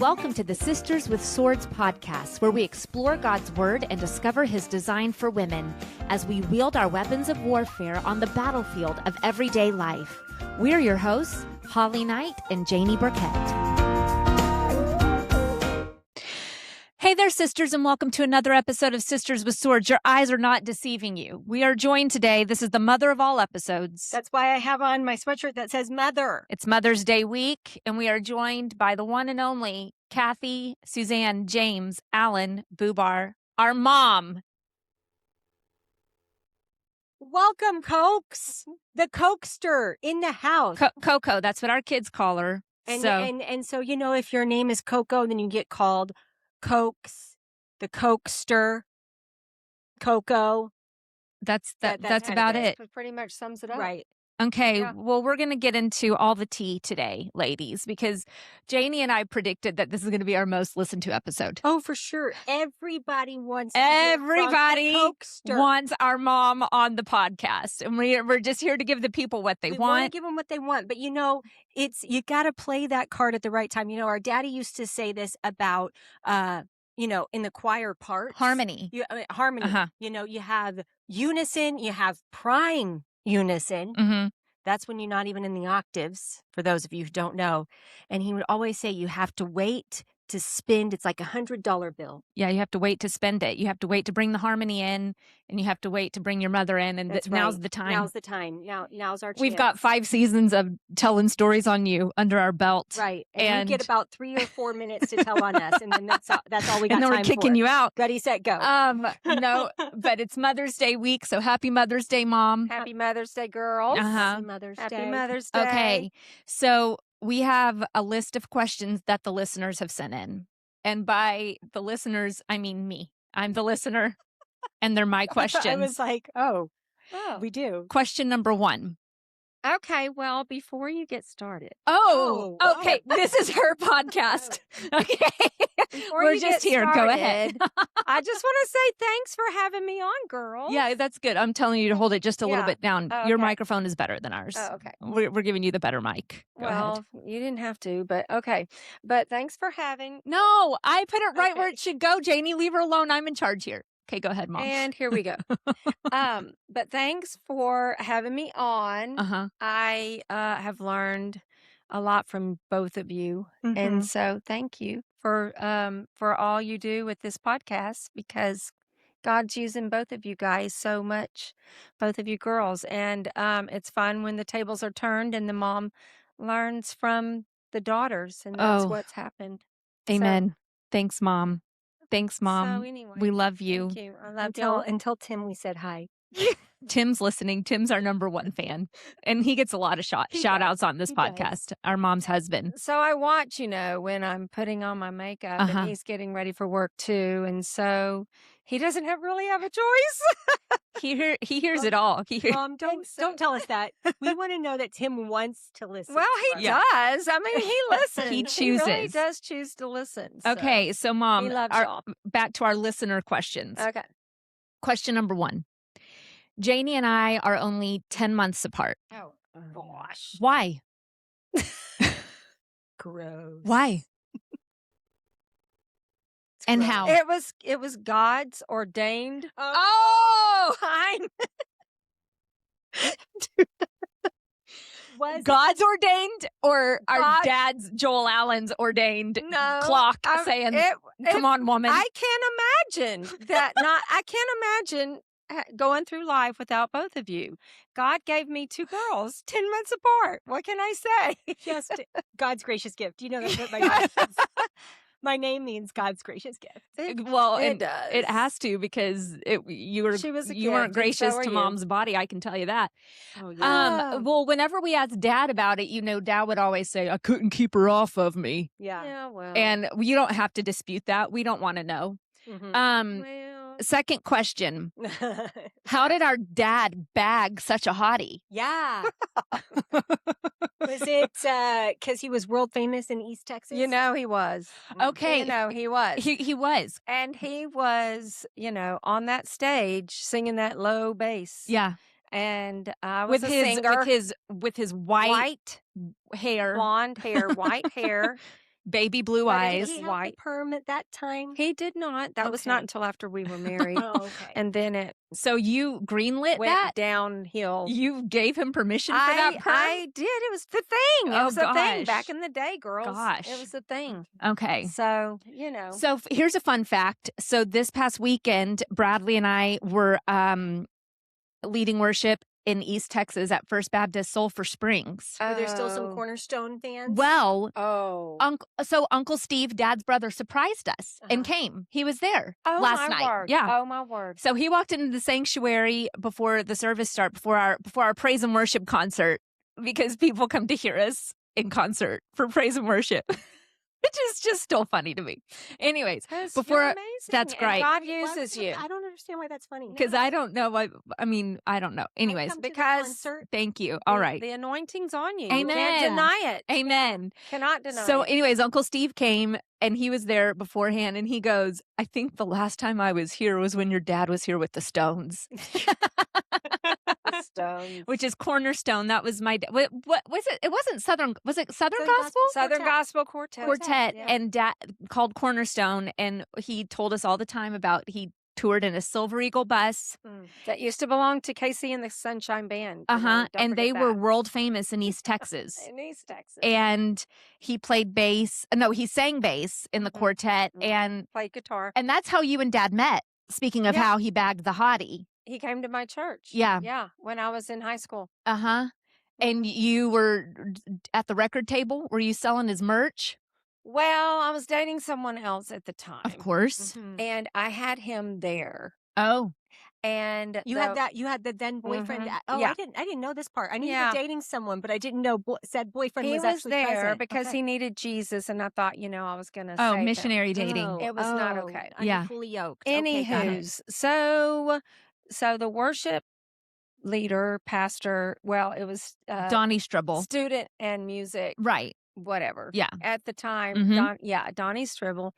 Welcome to the Sisters with Swords podcast, where we explore God's Word and discover His design for women as we wield our weapons of warfare on the battlefield of everyday life. We're your hosts, Holly Knight and Janie Burkett. Hey there, sisters, and welcome to another episode of Sisters with Swords. Your eyes are not deceiving you. We are joined today. This is the mother of all episodes. That's why I have on my sweatshirt that says Mother. It's Mother's Day week, and we are joined by the one and only Kathy, Suzanne, James, Allen Boobar, our mom. Welcome, Cokes. The Cokester in the house. Coco, that's what our kids call her. And So you know, if your name is Coco, then you get called Cokes, the Cokester, Coco. that's That about it. Pretty much sums it up. Right. Okay, Yeah. well, we're going to get into all the tea today, ladies, because Janie and I predicted that this is going to be our most listened to episode. Oh, for sure. Everybody wants to hear from the Everybody Cokester. wants our mom on the podcast, and we're just here to give the people what they We want to want. give them what they want, but you know, you got to play that card at the right time. You know, our daddy used to say this about, in the choir parts. Harmony. Harmony. Uh-huh. You know, you have unison, you have prime unison. Mm-hmm. That's when you're not even in the octaves, for those of you who don't know. And he would always say you have to wait to spend. It's like $100 bill. Yeah, you have to wait to spend it. You have to wait to bring the harmony in, and you have to wait to bring your mother in, and That's now's right. the time. Now's the time. Now's our chance. We've got 5 seasons of telling stories on you under our belt. Right. And and- you get about 3 or 4 minutes to tell on us. And then that's all we got And then time we're kicking for. you out. Ready, set, go. No, but it's Mother's Day week, so happy Mother's Day, Mom. Happy Mother's Day, girls. Uh-huh. Happy Mother's Happy Day. Mother's Day. Okay, so we have a list of questions that the listeners have sent in. And by the listeners, I mean me. I'm the listener, and they're my questions. I was like, Oh. we do. Question number 1. Okay, well, before you get started. Oh, Oh, okay. This is her podcast. Okay. Before We're you just get here. Go started, ahead. I just want to say thanks for having me on, girls. Yeah, that's good. I'm telling you to hold it just a little Yeah. bit down. Oh, Your okay. microphone is better than ours. Oh, okay. We're giving you the better mic. Go ahead. Well, you didn't have to, but okay. But thanks for having. No, I put it right where Okay. it should go, Janie. Leave her alone. I'm in charge here. Okay, go ahead, Mom. And here we go. But thanks for having me on. Uh-huh. I have learned a lot from both of you, Mhm. and so thank you for all you do with this podcast, because God's using both of you guys so much, both of you girls, and it's fun when the tables are turned and the mom learns from the daughters, and that's Oh. what's happened. So- Amen. Thanks, Mom. Thanks, Mom. So anyway, We love you. thank you. I love Until Tim, we said hi. Tim's listening. Tim's our number 1 fan. And he gets a lot of shout He outs does. on this He does. podcast. Our mom's husband. So I watch, when I'm putting on my makeup Uh-huh. and he's getting ready for work too. And so he doesn't really have a choice. He hears it all. He hears, Mom, don't tell us that. We want to know that Tim wants to listen. Well, to he us. does. I mean, he listens. He really chooses. does choose to listen. So okay, so Mom, he loves y'all. back to our listener questions. Okay. Question number 1. Janie and I are only 10 months apart. Oh, gosh. Why? Gross. Why? It's And gross. how? It was God's ordained Oh! time. Was God's ordained or our God- dad's Joel Allen's ordained No, clock I- saying, it- come on, woman. I can't imagine that. I can't imagine going through life without both of you. God gave me 2 girls 10 months apart. What can I say? just God's gracious gift? You know that's what my name means. My name means God's gracious gift. well, it and does. it has to because you were She was a you gift, weren't and gracious so are to you. Mom's body. I can tell you that. Oh Oh. Well, whenever we asked Dad about it, Dad would always say, "I couldn't keep her off of me," yeah. Yeah, well. and you don't have to dispute that. We don't want to know. Mhm. well, Second question: how did our dad bag such a hottie? Yeah. Was it because he was world famous in East Texas? he was. Okay, He was. he was. And he was, on that stage singing that low bass. Yeah, And I was with a singer. his white hair. blonde hair, white hair. baby blue Did eyes. he have the white. perm at that time? He did not. That was not Okay. until after we were married. Oh, okay. And then it So you greenlit went that? downhill. You gave him permission for that perm? I did. It was the thing. It Oh, was the thing gosh. back in the day, girls. Gosh. It was the thing. Okay. So, you know. So here's a fun fact. So this past weekend, Bradley and I were leading worship in East Texas at First Baptist Sulphur Springs. Were there still some Oh. Cornerstone fans? Well, Oh. so Uncle Steve, Dad's brother, surprised us and came. He was there last my night. word. Yeah. Oh, my word. So he walked into the sanctuary before the service started, before our praise and worship concert, because people come to hear us in concert for praise and worship, which is just still funny to me. Anyways, before you're amazing. that's And great. God uses you. I don't understand why that's funny. Because I don't know. I mean, I don't know. Anyways, come to the because concert. thank you. All right. The anointing's on you. Amen. You can't deny it. Amen. Cannot deny So, it. anyways, Uncle Steve came and he was there beforehand, and he goes, "I think the last time I was here was when your dad was here with the Stones." The Stones. Which is Cornerstone. That was my what was it? It wasn't Southern. Was it Southern Gospel? Southern Quartet. Gospel Quartet. Quartet, Yeah. and Dad called Cornerstone, and he told us all the time about he toured in a Silver Eagle bus. That used to belong to Casey and the Sunshine Band. And they were world famous in East Texas. in East Texas. And he played bass. No, he sang bass in the quartet, and played guitar. and that's how you and Dad met. Speaking of Yeah. how he bagged the hottie. He came to my church. Yeah. Yeah. When I was in high school. And you were at the record table. Were you selling his merch? Well, I was dating someone else at the time. Of course. And I had him there. Oh, And You had the then boyfriend. Oh, Yeah. I didn't know this part. I knew you Yeah. were dating someone, but I didn't know said boyfriend he was was actually there present. because Okay. he needed Jesus, and I thought, I was going to oh, save him. missionary dating. It was not okay. Yeah. Unequally yoked. Okay, got it. Anywho's, so the worship leader, pastor, well, it was Donnie Strubble. student and music, Right. whatever. Yeah. At the time, Mhm. Donnie Stribble.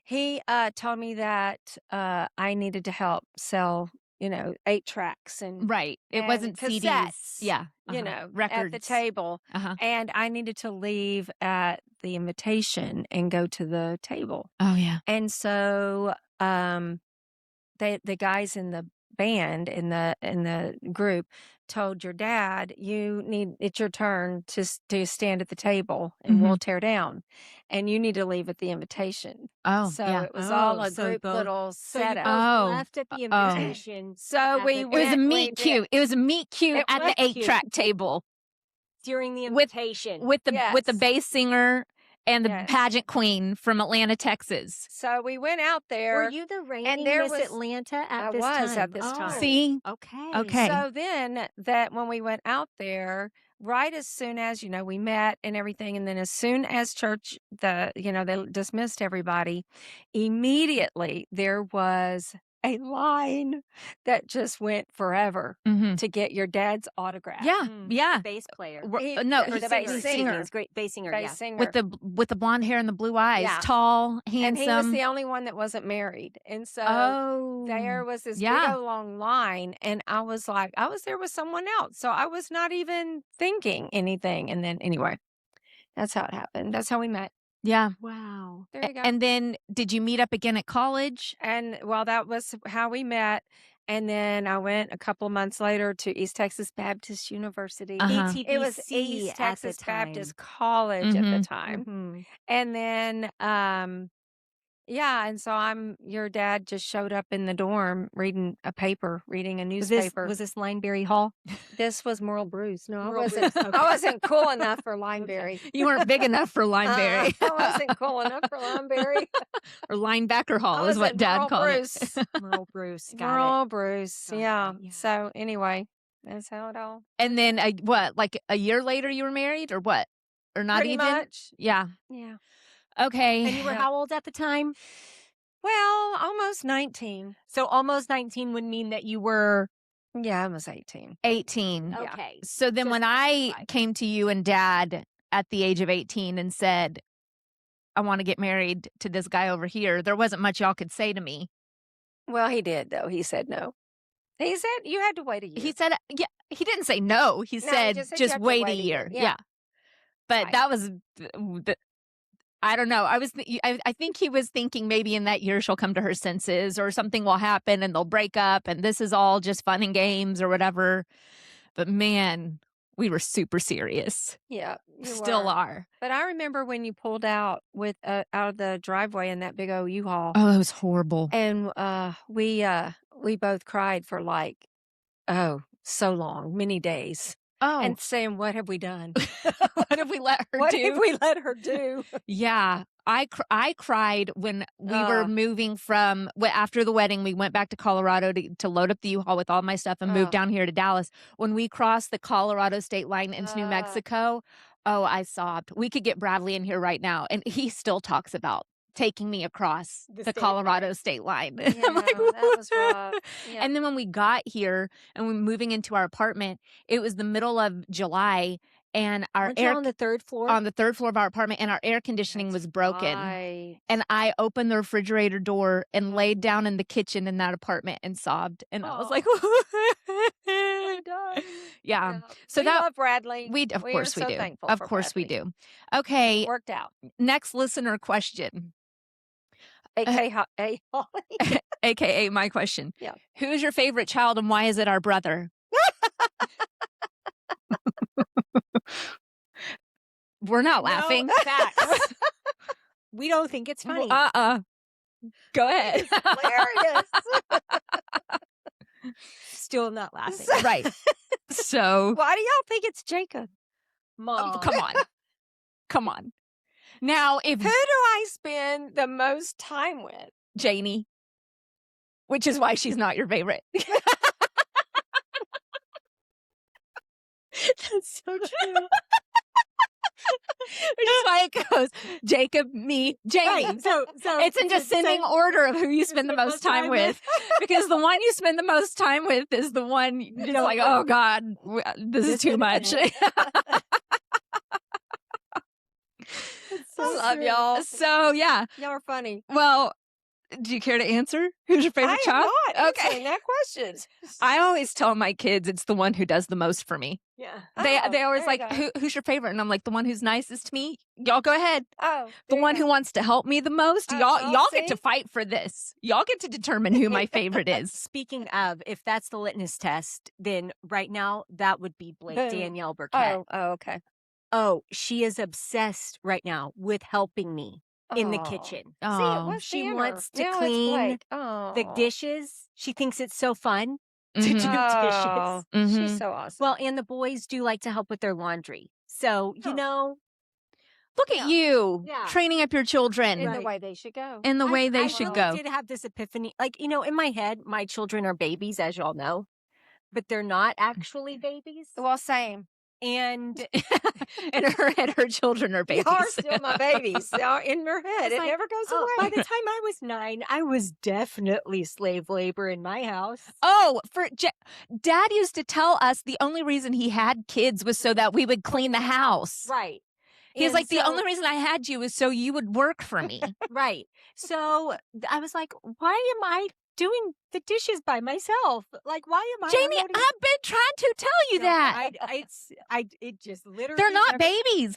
He told me that I needed to help sell, 8 tracks and Right. It and wasn't CDs. cassettes, Yeah. at the Records. table. Uh-huh. And I needed to leave at the invitation and go to the table. Oh, yeah. And so the guys in the band in the group told your dad, it's your turn to stand at the table and we'll tear down, and you need to leave at the invitation. Oh, So yeah. it was all a so group both- little So you setup. both Oh. left at the Oh. invitation. So at we the- It was a went- we meet cute. did. It was a meet cute It at the was 8-track cute. table during the with- invitation. with the Yes. bass singer and the Yes. pageant queen from Atlanta, Texas. So we went out there. Were you the reigning there Miss was- Atlanta at I this time? was at this time. See? Okay. Okay. So then that when we went out there, right as soon as, we met and everything, and then as soon as church, they dismissed everybody, immediately there was a line that just went forever Mhm. to get your dad's autograph. Yeah. Yeah. Bass player. No, the he's bass singer. He's great bass singer. Bass Yeah. singer. with the blonde hair and the blue eyes, Yeah. tall, handsome. And he was the only one that wasn't married. And so there was this Yeah. big old long line, and I was like, I was there with someone else. So I was not even thinking anything. And then anyway, that's how it happened. That's how we met. Yeah. Wow. There you go. And then did you meet up again at college? And well, that was how we met. And then I went a couple of months later to East Texas Baptist University. Uh-huh. It was ETBC East at Texas the time. Baptist College at the Mhm. time. Mhm. And then and so your dad just showed up in the dorm reading a newspaper. Was this Lineberry Hall? This was Merle Bruce. No, I Merle wasn't. Bruce, okay. I wasn't cool enough for Lineberry. You weren't big enough for Lineberry. I wasn't cool enough for Lineberry. Or Linebacker Hall I is was what at Dad Merle called Bruce. it. Merle Bruce. Got Merle Bruce. Got it, Yeah. yeah. So anyway, that's how it all. And then like a year later you were married, or what? Or not Pretty even? much. Yeah. Yeah. Okay. it. And you were how old at the time? Well, almost 19. So almost 19 would mean that you were. Yeah, I was 18. 18. Yeah. Okay. So then Just when I like- came to you and Dad at the age of 18 and said, I want to get married to this guy over here, there wasn't much y'all could say to me. Well, he did, though. He said no. He said you had to wait a year. He said, yeah, he didn't say no. He No, he said, just said you just have to wait a wait a year. year. Yeah. Yeah. But Right. that was the I don't know. I think he was thinking maybe in that year she'll come to her senses or something will happen and they'll break up and this is all just fun and games or whatever. But man, we were super serious. Yeah, you Still were. are. But I remember when you pulled out with out of the driveway in that big old U-Haul, Oh, it was horrible. and we both cried for like so long, many days, Oh, and saying, "What have we done? what have we let her What do? have we let her do?" Yeah. I cried when we were moving from after the wedding. We went back to Colorado to load up the U-Haul with all my stuff and move down here to Dallas. When we crossed the Colorado state line into New Mexico, I sobbed. We could get Bradley in here right now, and he still talks about taking me across the Colorado state line. Yeah, I'm like, that was rough. Yeah. And then when we got here and we were moving into our apartment, it was the middle of July. And our Weren't you on the third floor? On the third floor of our apartment, and our air conditioning was broken. Right. And I opened the refrigerator door and laid down in the kitchen in that apartment and sobbed. And I was like, yeah. So we love Bradley. Of course we do. Thankful of for course we Bradley. do. Okay. It worked out. Next listener question. AKA Holly. AKA my question. Yeah. Who is your favorite child and why is it our brother? We're not laughing. Facts. We don't think it's funny. Go ahead. It's hilarious. Still not laughing. Right. So why do y'all think it's Jacob? Mom. Come on. Now, if who do I spend the most time with? Janie, which is why she's not your favorite. That's so true. Which is why it goes Jacob, me, Jamie. Right. So it's in descending order of who you spend the most time with. Because the one you spend the most time with is the one you're like, oh God, this is too much. I love y'all. So yeah. Y'all are funny. Well, do you care to answer? Who's your favorite child? I am not answering that question. I always tell my kids it's the one who does the most for me. Yeah. They always like, who's your favorite? And I'm like, the one who's nicest to me. Y'all go ahead. Oh, the one who wants to help me the most. Y'all get to fight for this. Y'all get to determine who my favorite is. Speaking of, if that's the litmus test, then right now that would be Danielle Burkett. Oh, okay. Oh, she is obsessed right now with helping me in the kitchen. Oh. She wants to clean the dishes. She thinks it's so fun to do dishes. Mm-hmm. She's so awesome. Well, and the boys do like to help with their laundry. So, look at you training up your children in the way they should go. In the way they should go. I did have this epiphany. Like, in my head, my children are babies, as y'all know, but they're not actually babies. Well, same. And in her head, her children are babies. They are still my babies. They are in her head. It never goes away. By the time I was 9, I was definitely slave labor in my house. Oh, Dad used to tell us the only reason he had kids was so that we would clean the house. Right. He's like, the only reason I had you was so you would work for me. Right. So I was like, why am I doing the dishes by myself? Like, why am I? Jamie, I've been trying to tell you that. It just literally. They're not babies.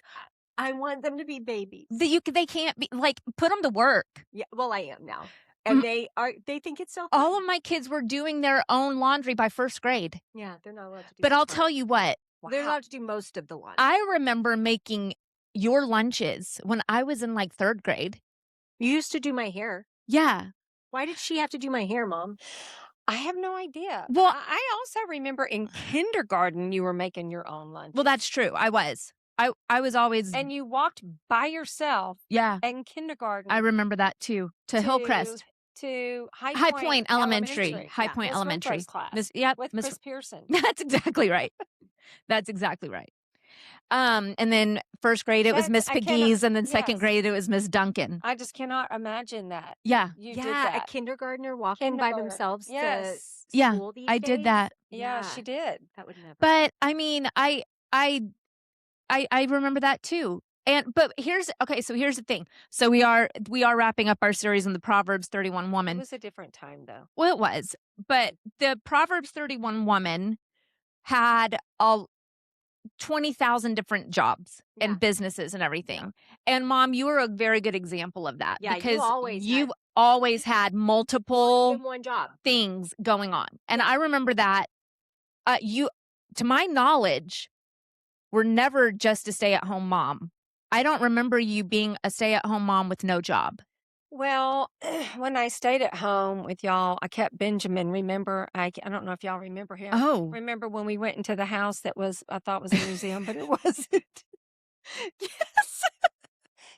I want them to be babies. They can't be, like, put them to work. Yeah, well, I am now. And they think it's so fun. All of my kids were doing their own laundry by first grade. Yeah, they're not allowed to do But I'll tell you what. They're allowed to do most of the laundry. I remember making your lunches when I was in like 3rd grade. You used to do my hair. Yeah. Why did she have to do my hair, Mom? I have no idea. Well, I also remember in kindergarten you were making your own lunch. Well, that's true. I was. I was always. And you walked by yourself. Yeah. In kindergarten. I remember that too. To Hillcrest. To High Point Elementary. High Point Elementary. Miss class. With Miss Pearson. That's exactly right. That's exactly right. And then 1st grade it was Miss Piggy's, and then 2nd grade it was Miss Duncan. I just cannot imagine that. Yeah. You did that. A kindergartner walking by themselves to Yeah, school these I days? did that. Yeah, she did. That would never. But I mean, I remember that too. But here's the thing. So we are wrapping up our series on the Proverbs 31 woman. It was a different time though. Well, it was. But the Proverbs 31 woman had 20,000 different jobs Yeah. and businesses and everything. Yeah. And Mom, you were a very good example of that Yeah, you because always you've had always had multiple one job. things going on. And Yeah. I remember that you, to my knowledge, were never just a stay-at-home mom. I don't remember you being a stay-at-home mom with no job. Well, when I stayed at home with y'all, I kept Benjamin. Remember, I don't know if y'all remember him. Oh. Remember when we went into the house that was, I thought was a museum, but it wasn't. Yes.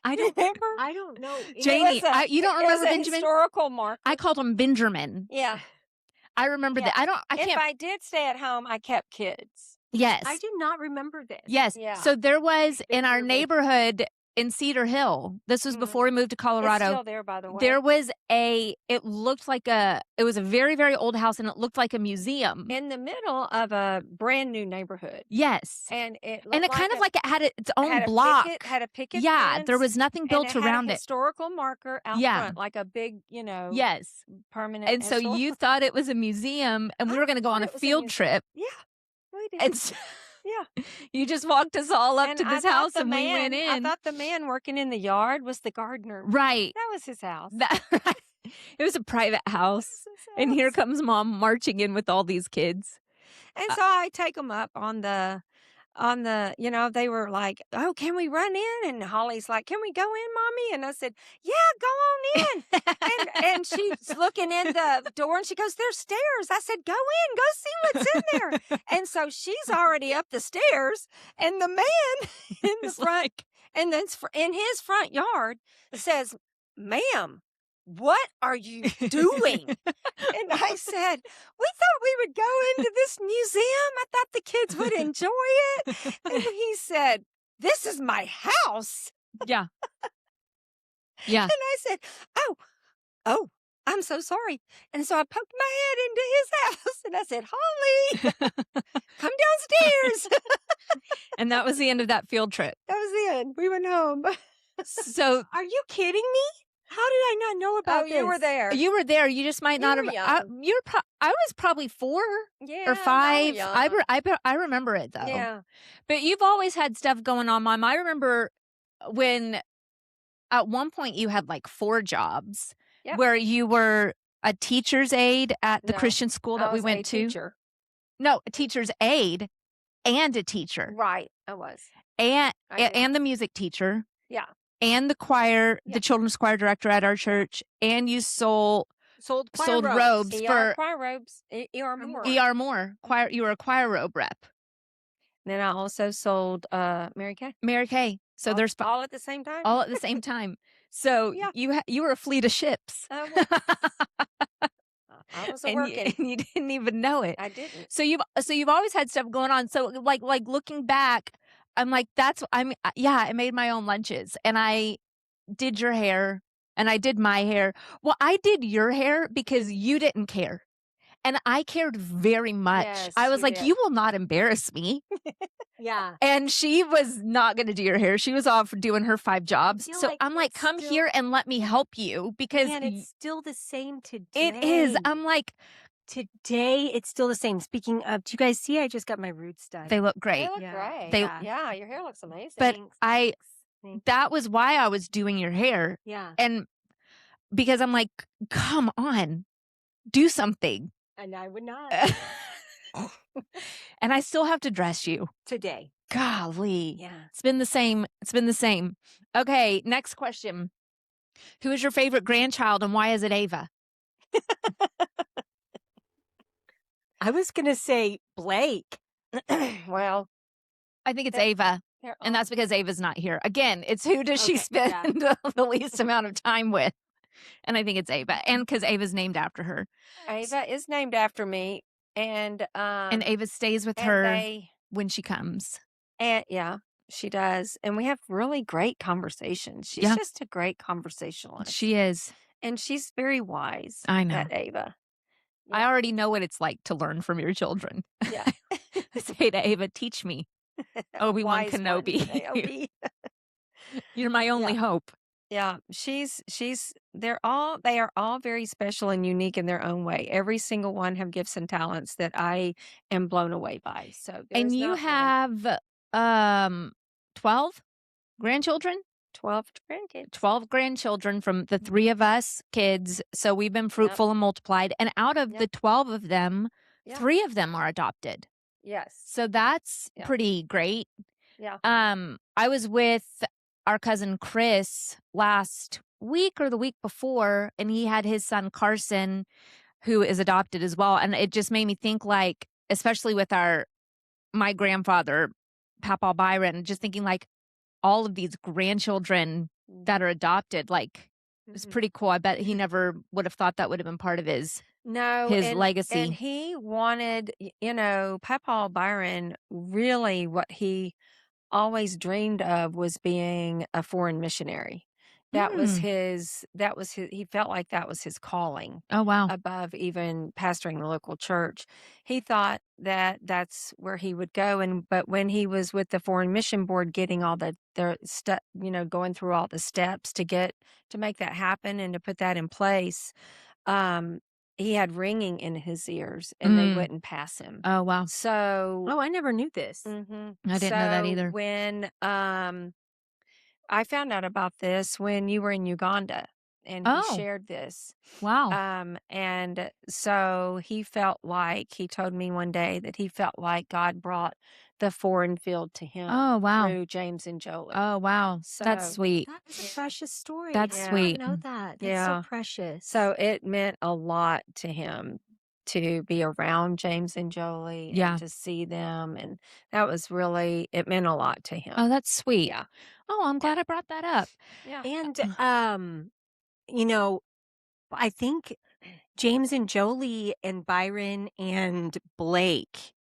I don't Remember? I don't know. Janie, It was you don't it was remember a Benjamin? historical marker. I called him Benjamin. Yeah. I remember Yeah. that. I If can't. I did stay at home, I kept kids. Yes. I do not remember this. Yes. Yeah. So there was in our Benjamin. neighborhood in Cedar Hill. This was Mhm. before we moved to It's Colorado. still there, by the way. There was it was a very, very old house and it looked like a museum. In the middle of a brand new neighborhood. Yes. And it looked And it kind of like it had its own block. Had a picket Yeah, fence, there was nothing built and it around had a it. historical marker out Yeah. front, like a big, Yes. permanent. And so you historical- thought it was a museum and we were going to go thought on a it was a field museum. trip. Yeah, we did. And so Yeah. you just walked us all up And to I this thought house the and we went man- I in. thought the man working in the yard was the gardener. Right. That was his house. It was a private house. That was his And here house. comes Mom marching in with all these kids. And so I take them up on the, they were like, "Oh, can we run in?" And Holly's like, "Can we go in, Mommy?" And I said, "Yeah, go on in." and she's looking in the door and she goes, "There's stairs." I said, "Go in, go see what's in there." And so she's already up the stairs, and the man in the It's front, and then in his front yard says, "Ma'am, what are you doing?" And I said, "We thought we would go into this museum. I thought the kids would enjoy it." And he said, "This is my house." Yeah. Yeah. And I said, Oh, I'm so sorry." And so I poked my head into his house and I said, "Holly, come downstairs." And that was the end of that field trip. That was the end. We went home. So Are you kidding me? How did I not know about this? You were there. you were there. You just might You not were have. young. I was probably 4 Yeah, or 5. I was young. I remember it though. Yeah. But you've always had stuff going on, Mom. I remember when at one point you had like 4 jobs Yep. where you were a teacher's aide at the No, Christian school I that we was went a to. teacher. No, a teacher's aide and a teacher Right. I was. and I did. and the music teacher Yeah. and the choir, Yeah. the children's choir director at our church, and you sold Sold robes ER for choir robes. ER more. ER Moore. Choir, you were a choir robe rep. Then I also sold Mary Kay. Mary Kay. So all, there's all at the same time. all at the same time. So Yeah. you were a fleet of ships. I was and working. you didn't even know it. I didn't. So you've always had stuff going on. So like looking back, I'm like I made my own lunches and I did your hair and I did my hair. Well, I did your hair because you didn't care. And I cared very much. Yes, I was you like, did. you will not embarrass me. Yeah. And she was not going to do your hair. She was off doing her 5 jobs. feel So like I'm like, it's come still- here and let me help you because And it's still the same today. it is. I'm like, Today, it's still the same. Speaking of, do you guys see? I just got my roots done. they look great. They look Yeah. great. They- yeah, your hair looks amazing. But Thanks, I- thanks. That was why I was doing your hair. Yeah. And because I'm like, come on, do something. And I would not. And I still have to dress you. Today. Golly. Yeah. It's been the same. It's been the same. Okay, next question. Who is your favorite grandchild and why is it Ava? I was going to say Blake. well, I think it's They're- Ava. they're And all- that's because Ava's not here. Again, it's who does she Okay, spend yeah. the least amount of time with? And I think it's Ava. And because Ava's named after her. Ava is named after me, and And Ava stays with and her they- when she comes. and yeah, she does, and we have really great conversations. She's Yeah. just a great conversationalist. She is. and she's very wise. I know. That Ava. I already know what it's like to learn from your children. Yeah. I say to Ava, teach me. Obi-Wan Wise one, Kenobi. Naomi. You're my only hope. Yeah, they are all very special and unique in their own way. Every single one have gifts and talents that I am blown away by. So And there's you not one- have 12 grandchildren. 12 grandkids. 12 grandchildren from the 3 of us kids. So we've been fruitful and multiplied. And out of the 12 of them, 3 of them are adopted. Yes. So that's pretty great. Yeah. I was with our cousin Chris last week or the week before, and he had his son Carson, who is adopted as well. And it just made me think, like, especially with my grandfather, Papa Byron, just thinking like all of these grandchildren that are adopted, like, it's pretty cool. I bet he never would have thought that would have been part of his legacy. And he wanted, Papa Byron, really what he always dreamed of was being a foreign missionary. That was his, he felt like that was his calling. Oh, wow. Above even pastoring the local church. He thought that that's where he would go. But when he was with the Foreign Mission Board, getting all their step, going through all the steps to make that happen and to put that in place, he had ringing in his ears and they wouldn't pass him. Oh, wow. So, I never knew this. I didn't know that either. When I found out about this when you were in Uganda and he shared this. Wow. And so he told me one day that he felt like God brought the foreign field to him. Oh, wow. Through James and Jolie. Oh, wow. That's sweet. That is a precious story. That's sweet. I know that. That's so precious. So it meant a lot to him to be around James and Jolie and to see them. And that was it meant a lot to him. Oh, that's sweet. Yeah. Oh, I'm glad I brought that up. Yeah. And, I think James and Jolie and Byron and Blake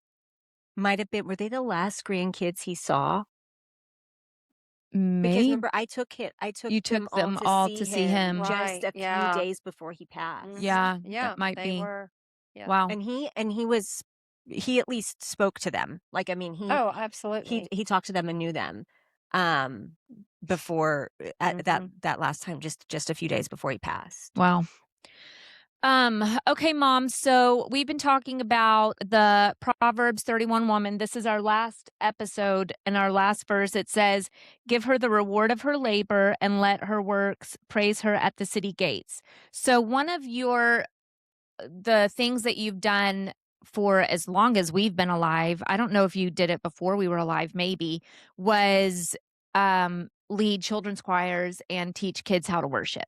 were they the last grandkids he saw? Maybe. Because remember, I took You took them all to see him. just a few days before he passed. Yeah, Yeah, that might they be. were. Yeah. Wow. And he at least spoke to them. Like, I mean, Oh, absolutely. he talked to them and knew them before that last time, just a few days before he passed. Wow. Okay, Mom. So we've been talking about the Proverbs 31 woman. This is our last episode, and our last verse. It says, "Give her the reward of her labor, and let her works praise her at the city gates." So one of the things that you've done for as long as we've been alive, I don't know if you did it before we were alive, maybe, was lead children's choirs and teach kids how to worship.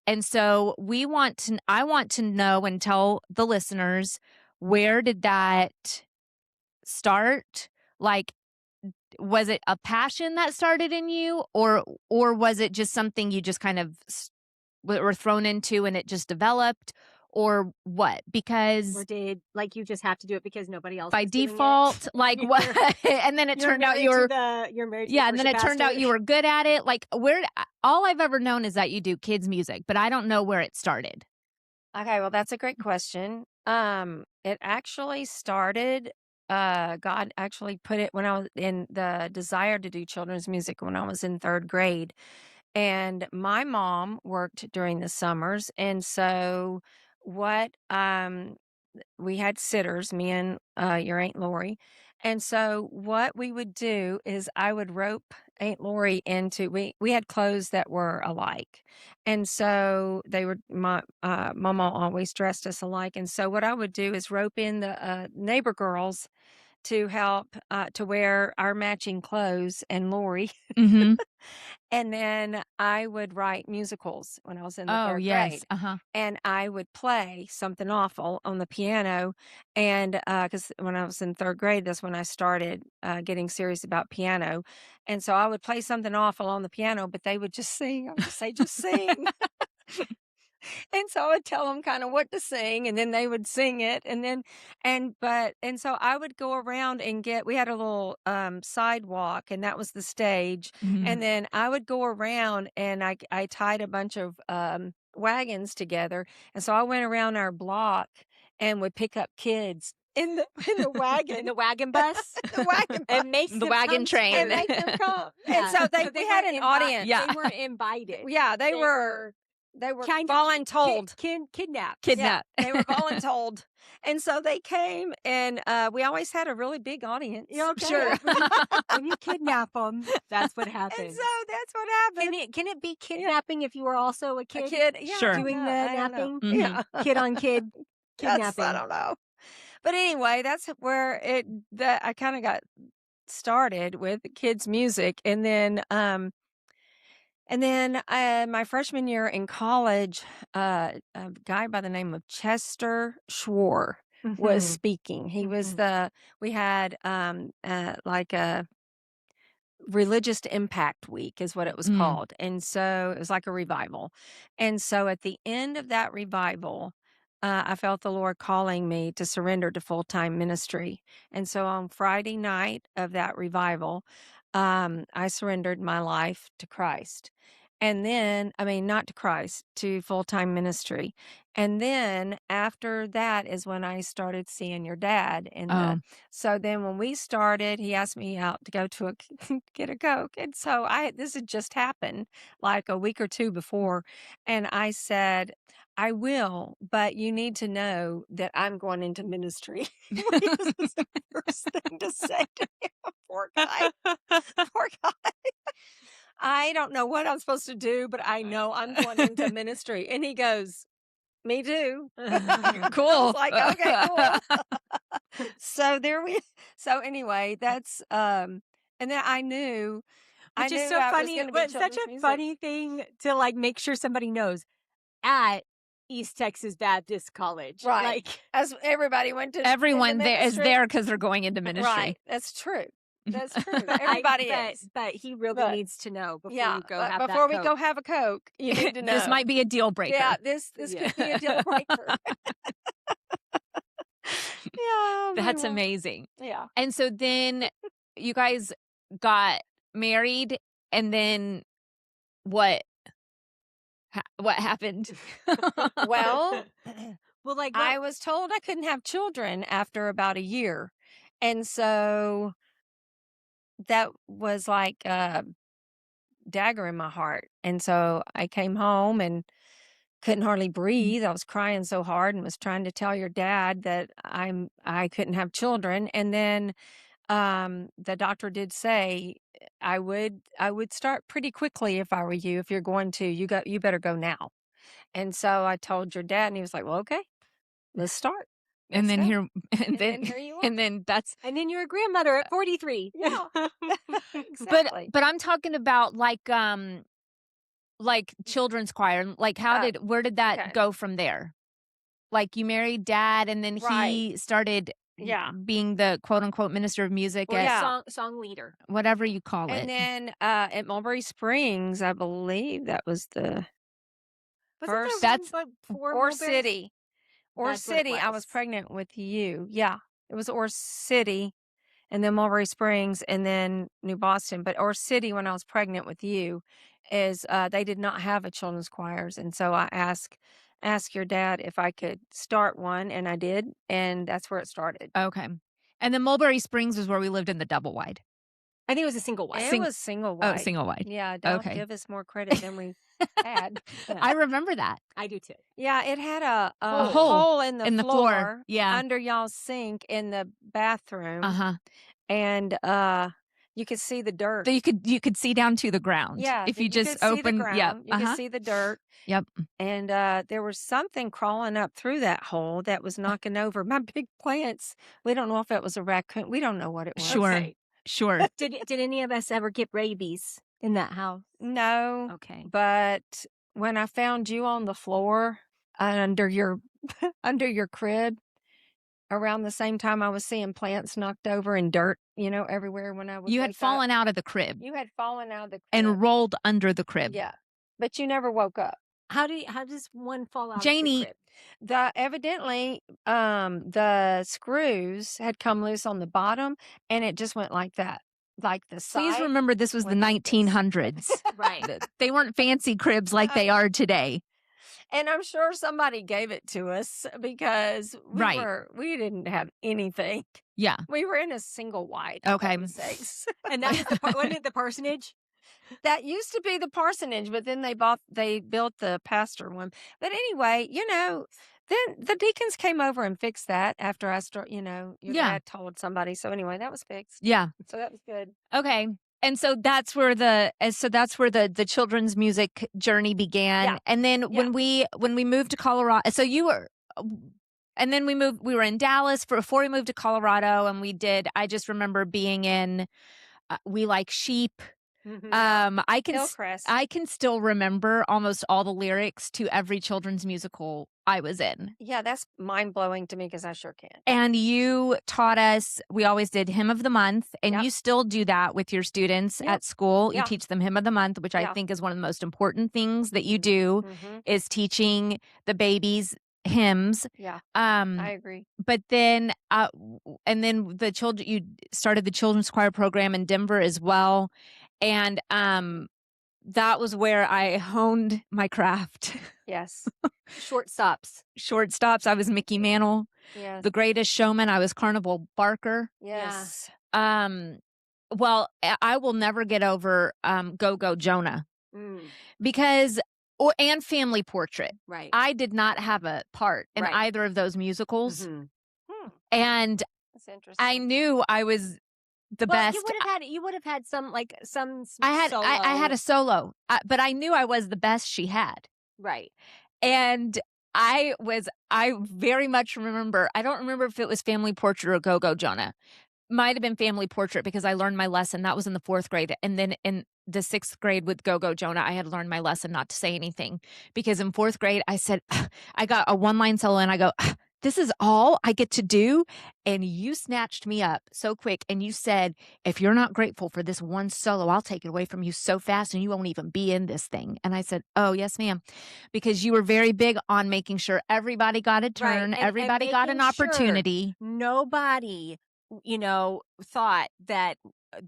And so I want to know and tell the listeners, where did that start? Like, was it a passion that started in you, or was it just something you just kind of were thrown into and it just developed, or what? Because or did you just have to do it because nobody else by was doing default, it? like what? And then it turned out you're married. and then it turned out you were good at it. Like, all I've ever known is that you do kids music, but I don't know where it started. Okay, well, that's a great question. It actually started, God actually put it when I was in the desire to do children's music when I was in 3rd grade. And my mom worked during the summers. And so we had sitters, me and your Aunt Lori. And so what we would do is I would rope Aunt Lori into, we had clothes that were alike. And so my mama always dressed us alike. And so what I would do is rope in the neighbor girls to help to wear our matching clothes and Lori. Mm-hmm. And then I would write musicals when I was in the 3rd grade. Uh-huh. And I would play Something Awful on the piano. And because when I was in 3rd grade, that's when I started getting serious about piano. And so I would play Something Awful on the piano, but they would just sing. I would just say, just sing. And so I would tell them kind of what to sing, and then they would sing it. And so I would go around and we had a little sidewalk, and that was the stage. Mm-hmm. And then I would go around and I tied a bunch of wagons together. And so I went around our block and would pick up kids in the wagon, in the wagon bus, the wagon bus. and make The them wagon come train. And make them come. Yeah. And so we had an audience. Yeah. They weren't invited. Yeah, they were. They were kind voluntold. kidnapped. Yeah, they were voluntold. And so they came, and we always had a really big audience. Yeah, okay. Sure. When you kidnap them, that's what happens. And so that's what happened. Can it be kidnapping if you were also a A kid? kid, yeah, Sure. Doing the I don't know. napping? Mhm. Yeah. Kid on kid kidnapping. I don't know. But anyway, that's where I kind of got started with kids music, and then my freshman year in college, a guy by the name of Chester Schwar was Mhm. speaking. He was Mhm. we had like a Religious Impact Week is what it was Mm. called. And so it was like a revival. And so at the end of that revival, I felt the Lord calling me to surrender to full-time ministry. And so on Friday night of that revival, I surrendered my life to Christ. And then, I mean, not to Christ, to full-time ministry. And then after that is when I started seeing your dad. Oh. So then when we started, he asked me out to go to get a Coke. And so this had just happened like a week or two before. And I said, I will, but you need to know that I'm going into ministry. This was the first thing to say to him. Poor guy. Poor guy. I don't know what I'm supposed to do, but I know I'm going into ministry. And he goes, me too. Cool. I was like, okay, cool. So anyway, that's, and then I knew Which is so I was funny. going to be But such children's a music. funny thing to like make sure somebody knows at East Texas Baptist College. Right. Like, As everybody went to Everyone into there is ministry. there because they're going into ministry. Right. That's true. That's true. but Everybody is. But he really But- needs to know before Yeah. you go But have before that we go have a Coke, you need to know. This might be a deal breaker. Yeah, this Yeah. could be a deal breaker. Yeah. That's amazing. Yeah. And so then you guys got married, and then what? What happened? Well, well, like I was told I couldn't have children after about a year. And so that was like a dagger in my heart. And so I came home and couldn't hardly breathe. I was crying so hard and was trying to tell your dad that I couldn't have children. And then the doctor did say I would start pretty quickly if I were you. If you're going to, you better go now. And so I told your dad, and he was like, "Well, okay, let's start." and then Let's go. here, and then here you are. and then that's. and then you're a grandmother at 43. Yeah. Exactly. But I'm talking about like children's choir. Like where did that okay. go from there? Like you married dad, and then he Right. started Yeah. being the quote unquote minister of music Or at Yeah. song leader. whatever you call And it. then at Mulberry Springs, I believe that was the Wasn't first. there That's- one before Or Mulberry? City. Or That's what it City. I was was. pregnant with you. Yeah. It was Or City, and then Mulberry Springs, and then New Boston. But Or City, when I was pregnant with you, is they did not have a children's choirs. And so I asked your dad if I could start one, and I did. And that's where it started. Okay. And then Mulberry Springs was where we lived in the double wide. I think it was a single wide. It was single wide. Oh, single wide. Yeah, don't Okay. give us more credit than we had. I remember that. I do too. Yeah, it had a hole hole in the floor. floor. Yeah. Under y'all's sink in the bathroom. Uh-huh. And you could see the dirt. So you could see down to the ground. Yeah, If you just could see the open, ground. yep. You could see the dirt. Yep. And there was something crawling up through that hole that was knocking over my big plants. We don't know if it was a raccoon. We don't know what it was. Sure. Okay. Sure. Did any of us ever get rabies in that house? No. Okay. But when I found you on the floor under your crib, around the same time I was seeing plants knocked over and dirt, everywhere when I was. You had fallen out of the crib You had fallen out of the crib. and rolled under the crib. Yeah, but you never woke up. How does one fall out Janie- of the crib? Evidently, the screws had come loose on the bottom, and it just went like that, like the side. Please remember this was the went like this. 1900s. Right. They weren't fancy cribs like they are today. And I'm sure somebody gave it to us because Right. we didn't have anything. Yeah. We were in a single wide. Okay. For heaven's sakes. And that was wasn't it the parsonage? That used to be the parsonage, but then they built the pastor one. But anyway, then the deacons came over and fixed that after your Yeah. dad told somebody. So anyway, that was fixed. Yeah. So that was good. Okay. And so that's where the children's music journey began. Yeah. And then when we moved to Colorado, so you were, and then we were in Dallas before we moved to Colorado, and I just remember being in, We Like Sheep. Mm-hmm. I can still remember almost all the lyrics to every children's musical I was in. Yeah, that's mind blowing to me because I sure can. And you taught us, we always did Hymn of the Month, and Yep. you still do that with your students Yep. at school. You Yeah. teach them Hymn of the Month, which I Yeah. think is one of the most important things that you do, Mm-hmm. is teaching the babies hymns. Yeah, I agree. But then, and then you started the children's choir program in Denver as well. And that was where I honed my craft. Yes. Short stops. Short stops. I was Mickey Mantle. Yes. The Greatest Showman. I was Carnival Barker. Yes. Well, I will never get over Go Go Jonah Mm. because, and Family Portrait. Right. I did not have a part in Right. either of those musicals, and That's interesting. I knew I was the best. You would have had some I had solo. I had a solo, but I knew I was the best she had. Right. And I very much remember, I don't remember if it was Family Portrait or Go Go Jonah. Might have been Family Portrait because I learned my lesson. That was in the 4th grade. And then in the 6th grade with Go Go Jonah, I had learned my lesson not to say anything. Because in 4th grade, I said, I got a one-line solo and I go, this is all I get to do. And you snatched me up so quick. And you said, if you're not grateful for this one solo, I'll take it away from you so fast and you won't even be in this thing. And I said, oh, yes, ma'am. Because you were very big on making sure everybody got a turn. Right. Everybody got an opportunity. Sure nobody, thought that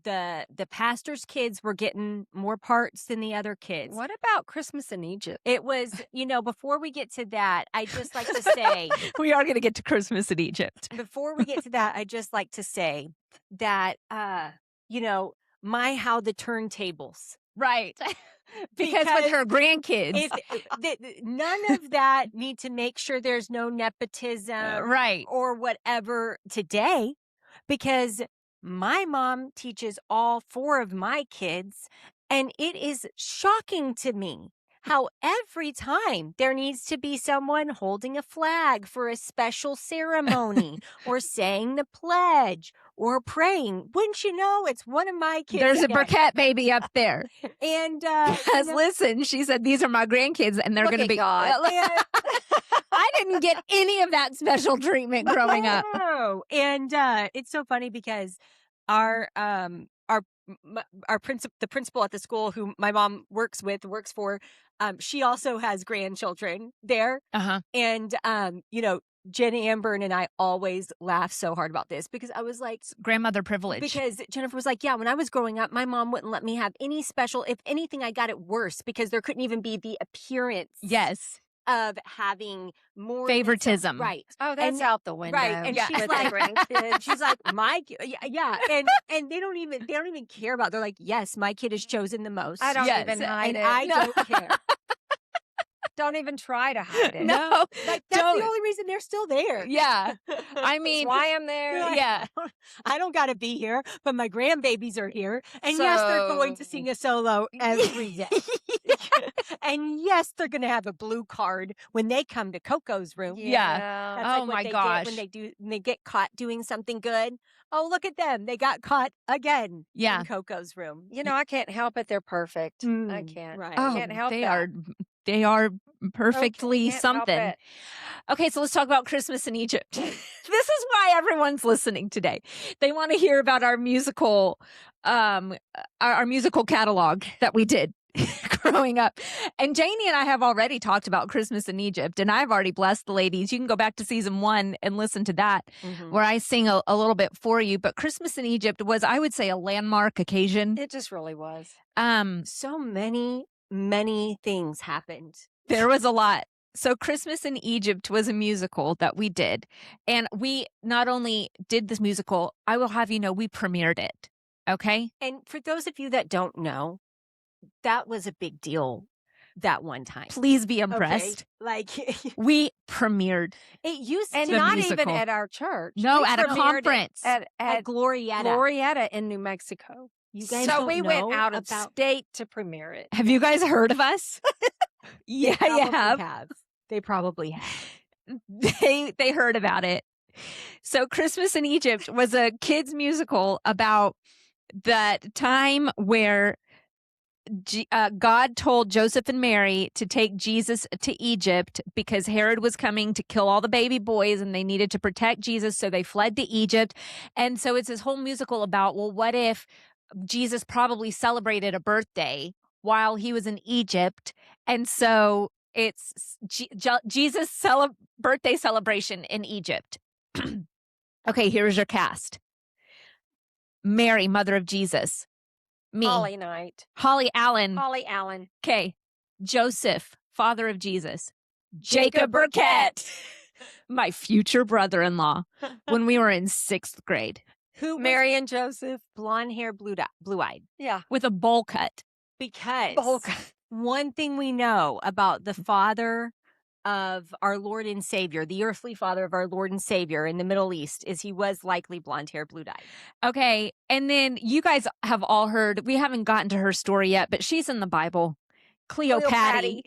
the pastor's kids were getting more parts than the other kids. What about Christmas in Egypt? It was, before we get to that, I just like to say We are going to get to Christmas in Egypt. before we get to that, I just like to say that, how the turntables. Right. Because with her grandkids. None of that need to make sure there's no nepotism right. or whatever today, because my mom teaches all 4 of my kids, and it is shocking to me how every time there needs to be someone holding a flag for a special ceremony or saying the pledge or praying. Wouldn't you know, it's one of my kids. There's a Burkett baby up there. And listen, she said, these are my grandkids and they're going to be. God. I didn't get any of that special treatment growing up. No. And it's so funny because the principal at the school who my mom works for, she also has grandchildren there. Uh-huh. And, Jen Amber and I always laugh so hard about this because I was like, grandmother privilege. Because Jennifer was like, yeah, when I was growing up, my mom wouldn't let me have any special, if anything, I got it worse because there couldn't even be the appearance. Yes. Of having more favoritism. Right. Oh, that's out the window. Right. And she's like, grandkids. She's like, yeah. And they don't even care about, they're like, yes, my kid is chosen the most. I don't even hide it. I don't care. Don't even try to hide it. No. Like, that's the only reason they're still there. Yeah. I mean, that's why I'm there. Like, yeah. I don't got to be here, but my grandbabies are here. And yes, they're going to sing a solo every day. And yes, they're going to have a blue card when they come to Coco's room. Yeah. That's like oh what my they gosh. get when they get caught doing something good. Oh, look at them. They got caught again in Coco's room. I can't help it. They're perfect. I can't. Right. I can't help they are perfectly Can't something. help it. Okay, so let's talk about Christmas in Egypt. This is why everyone's listening today. They want to hear about our musical catalog that we did growing up. And Janie and I have already talked about Christmas in Egypt, and I've already blessed the ladies. You can go back to season 1 and listen to that, where I sing a little bit for you. But Christmas in Egypt was, I would say, a landmark occasion. It just really was. So many things happened. There was a lot. So Christmas in Egypt was a musical that we did. And we not only did this musical, I will have you know, we premiered it. Okay? And for those of you that don't know, that was a big deal that one time. Please be impressed. Okay? Like We premiered. it used And to not be even musical. at our church. No, We at a premiered it conference. at Glorietta. Glorietta in New Mexico. You guys So don't we know went out of about state to premiere it. Have you guys heard of us? Yeah, you probably have. They probably have. They heard about it. So Christmas in Egypt was a kids musical about that time where God told Joseph and Mary to take Jesus to Egypt because Herod was coming to kill all the baby boys and they needed to protect Jesus. So they fled to Egypt. And so it's this whole musical about, well, what if Jesus probably celebrated a birthday while he was in Egypt? And so it's Jesus' birthday celebration in Egypt. Okay, here's your cast. Mary, mother of Jesus. Me. Holly Knight. Holly Allen. Holly Allen. Okay. Joseph, father of Jesus. Jacob Burkett. My future brother-in-law when we were in 6th grade Who was Mary and Joseph. blonde hair, blue-eyed? Yeah. with a bowl cut. Because Bowl cut. one thing we know about the father of our Lord and Savior, the earthly father of our Lord and Savior in the Middle East, is he was likely blonde hair, blue-eyed. Okay. And then you guys have all heard, we haven't gotten to her story yet, but she's in the Bible. Cleopatra.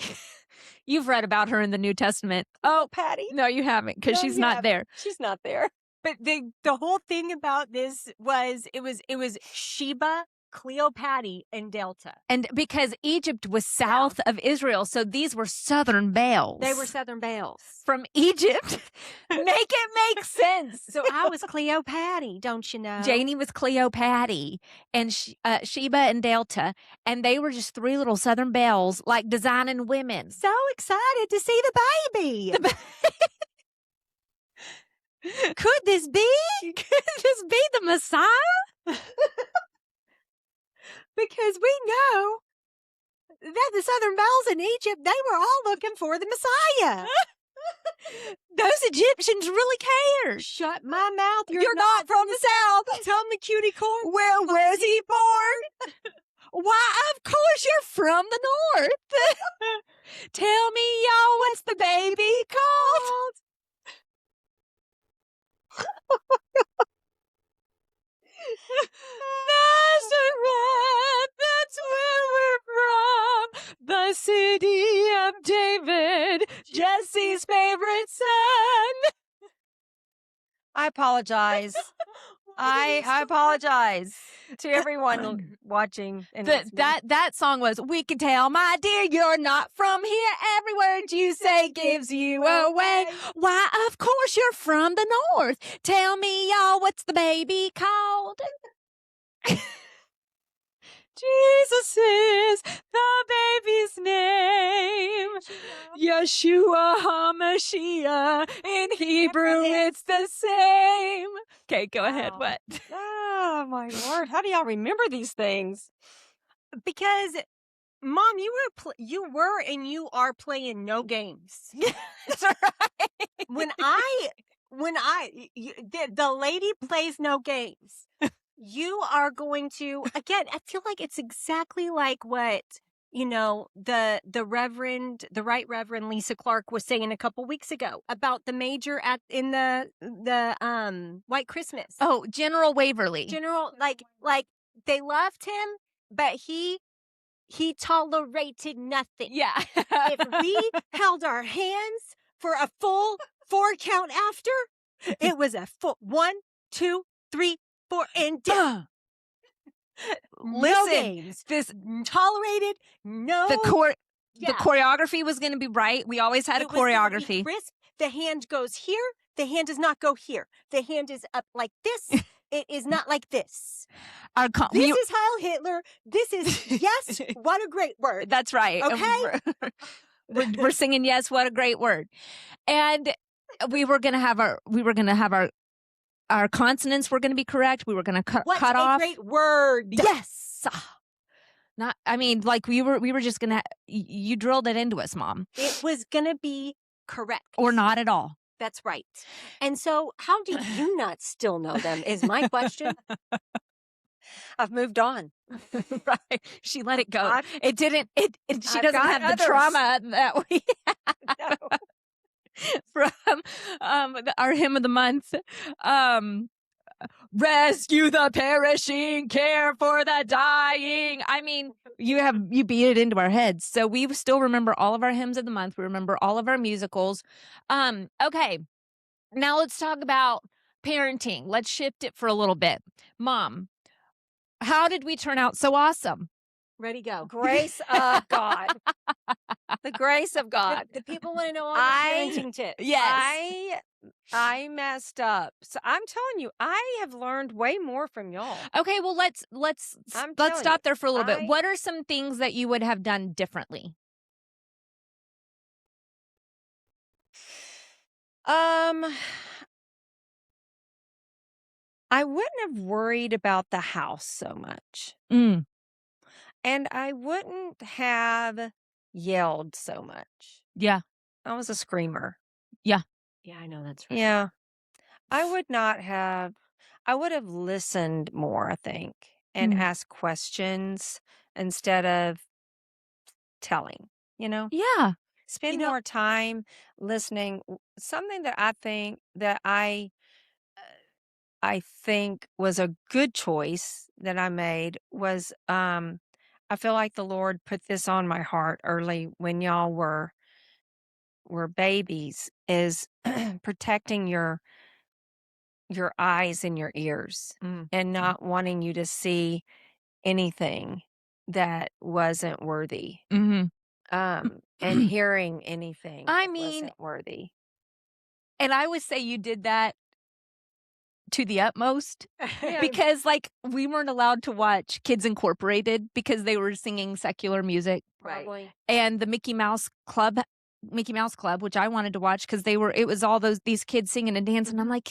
You've read about her in the New Testament. Oh, Patty. No, you haven't because No, she's you not haven't. there. She's not there. But the whole thing about this was it was Sheba, Cleopatra, and Delta. And because Egypt was south of Israel, so these were southern belles. They were Southern belles. from Egypt. Make it make sense. So I was Cleopatra, don't you know? Janie was Cleopatra and Sheba and Delta, and they were just 3 little southern belles, like designing women. So excited to see the baby. Could this be? Could this be the Messiah? Because we know that the Southern belles in Egypt, they were all looking for the Messiah. Those Egyptians really cared. Shut my mouth. You're not from the South. Tell me, cutie corn. Well, where's he born? Why, of course you're from the North. Tell me, y'all, what's the baby called? Nazareth, that's where we're from. The city of David, Jesse's favorite son. I apologize. I apologize to everyone watching. And listening. That song was, we can tell, my dear, you're not from here. Every word you say gives you away. Why, of course you're from the North. Tell me, y'all, what's the baby called? Jesus is the baby's name. Yeshua HaMashiach. In Hebrew, it's the same. Okay, go ahead. Wow. What? Oh my Lord! How do y'all remember these things? Because, Mom, you were and you are playing no games. That's right. The lady plays no games. You are going to, again, I feel like it's exactly like what, the Right Reverend Lisa Clark was saying a couple weeks ago about the major in the White Christmas. Oh, General Waverly. General, like they loved him, but he tolerated nothing. Yeah. If we held our hands for a full 4 count after, it was a full 1, 2, 3, 4, and down. No Listen, games. this Tolerated. No. the Yeah. choreography was going to be right. We always had It a was gonna be choreography. crisp. The hand goes here. The hand does not go here. The hand is up like this. It is not like this. This is Heil Hitler. This is yes. What a great word. That's right. Okay. We're singing yes. What a great word. And we were going to have our consonants were going to be correct. We were going to cut off. What a great word. Yes. Not. I mean, like we were just going to. You drilled it into us, Mom. It was going to be correct. Or not at all. That's right. And so, how do you not still know them? Is my question. I've moved on. Right. She let it go. I've- It didn't. She I've doesn't got have the others. trauma that we No. from our hymn of the month. Rescue the perishing, care for the dying. I mean, you beat it into our heads. So we still remember all of our hymns of the month. We remember all of our musicals. Okay. Now let's talk about parenting. Let's shift it for a little bit. Mom, how did we turn out so awesome? Ready, go. Grace of God. The grace of God. The people want to know all the parenting tips. Yes. I messed up. So I'm telling you, I have learned way more from y'all. Okay, well let's I'm telling stop you, there for a little bit. I- What are some things that you would have done differently? I wouldn't have worried about the house so much. Mm. And I wouldn't have yelled so much. Yeah. I was a screamer. Yeah, I know that's right. Yeah. I would have listened more, I think, and asked questions instead of telling, Yeah. Spend You know- more time listening. Something that I think that I think was a good choice that I made was I feel like the Lord put this on my heart early when y'all were babies, is protecting your eyes and your ears and not wanting you to see anything that wasn't worthy. Mm-hmm. And hearing anything I that mean- wasn't worthy. And I would say you did that to the utmost Yeah. because like we weren't allowed to watch Kids Incorporated because they were singing secular music, Probably. and the Mickey Mouse Club, which I wanted to watch because it was all these kids singing and dancing. I'm like,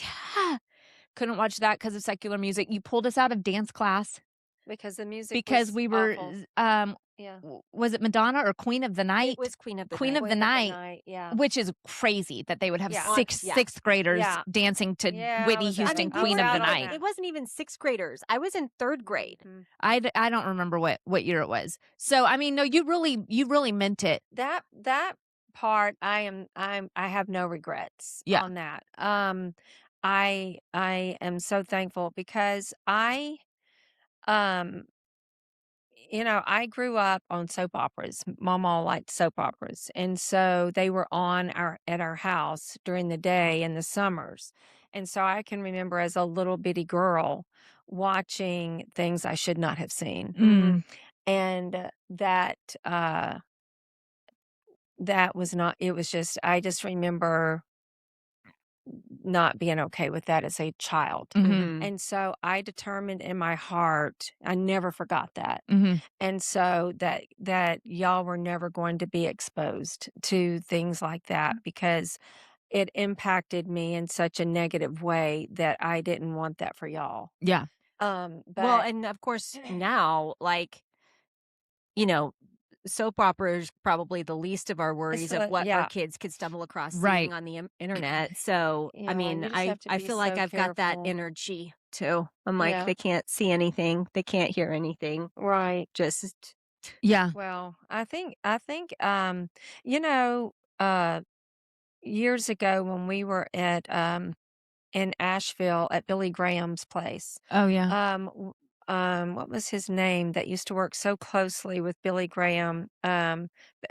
couldn't watch that because of secular music. You pulled us out of dance class Because the music because was we were awful. Yeah. was it Madonna or Queen of the Night? It was Queen of the Queen Night. of the Night. Yeah. Which is crazy that they would have Yeah. sixth graders Yeah. dancing to Yeah, I Whitney was out Houston, on- I Queen was of the out on Night. that. It wasn't even sixth graders. I was in third grade. Mhm. I don't remember what year it was. So I mean, no, you really meant it. That part, I have no regrets Yeah. on that. I am so thankful because I I grew up on soap operas. Mama liked soap operas. And so they were on at our house during the day in the summers. And so I can remember as a little bitty girl watching things I should not have seen. Mm. And that was not, it was just, I just remember not being okay with that as a child. Mhm. And so I determined in my heart, I never forgot that. Mhm. And so that y'all were never going to be exposed to things like that because it impacted me in such a negative way that I didn't want that for y'all. Yeah. But Well, and of course now, like, soap opera is probably the least of our worries of what yeah. our kids could stumble across Right. seeing on the internet. So, Yeah, I mean, you just I have to be feel like so I've got that careful. energy too. I'm like, Yeah. they can't see anything, they can't hear anything. Right. Just Yeah. Well, I think years ago when we were at in Asheville at Billy Graham's place. Oh yeah. What was his name that used to work so closely with Billy Graham?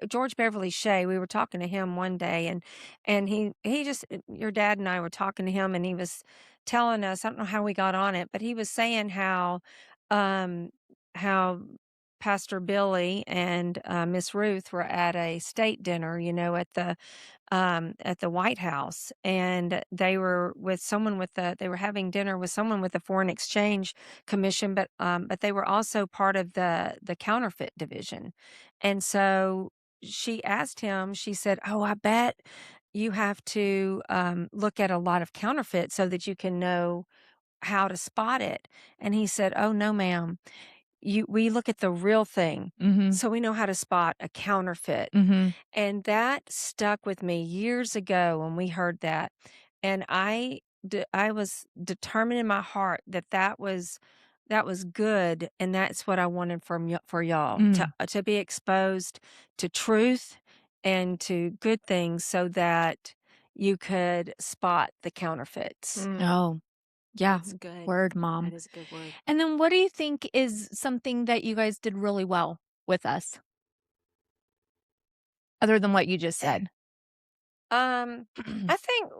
George Beverly Shea. We were talking to him one day, and he just your dad and I were talking to him, and he was telling us, I don't know how we got on it, but he was saying how Pastor Billy and Miss Ruth were at a state dinner, at the White House, and they were with someone they were having dinner with someone with the Foreign Exchange Commission, but they were also part of the counterfeit division. And so she asked him, she said, "Oh, I bet you have to look at a lot of counterfeit so that you can know how to spot it." And he said, "Oh, no, ma'am. We look at the real thing, Mhm. so we know how to spot a counterfeit." Mhm. And that stuck with me years ago when we heard that. And I was determined in my heart that that was good, and that's what I wanted for y'all Mm. to be exposed to truth and to good things so that you could spot the counterfeits. Oh, yeah. That's good. Word, Mom. That is a good word. And then what do you think is something that you guys did really well with us? Other than what you just said. I think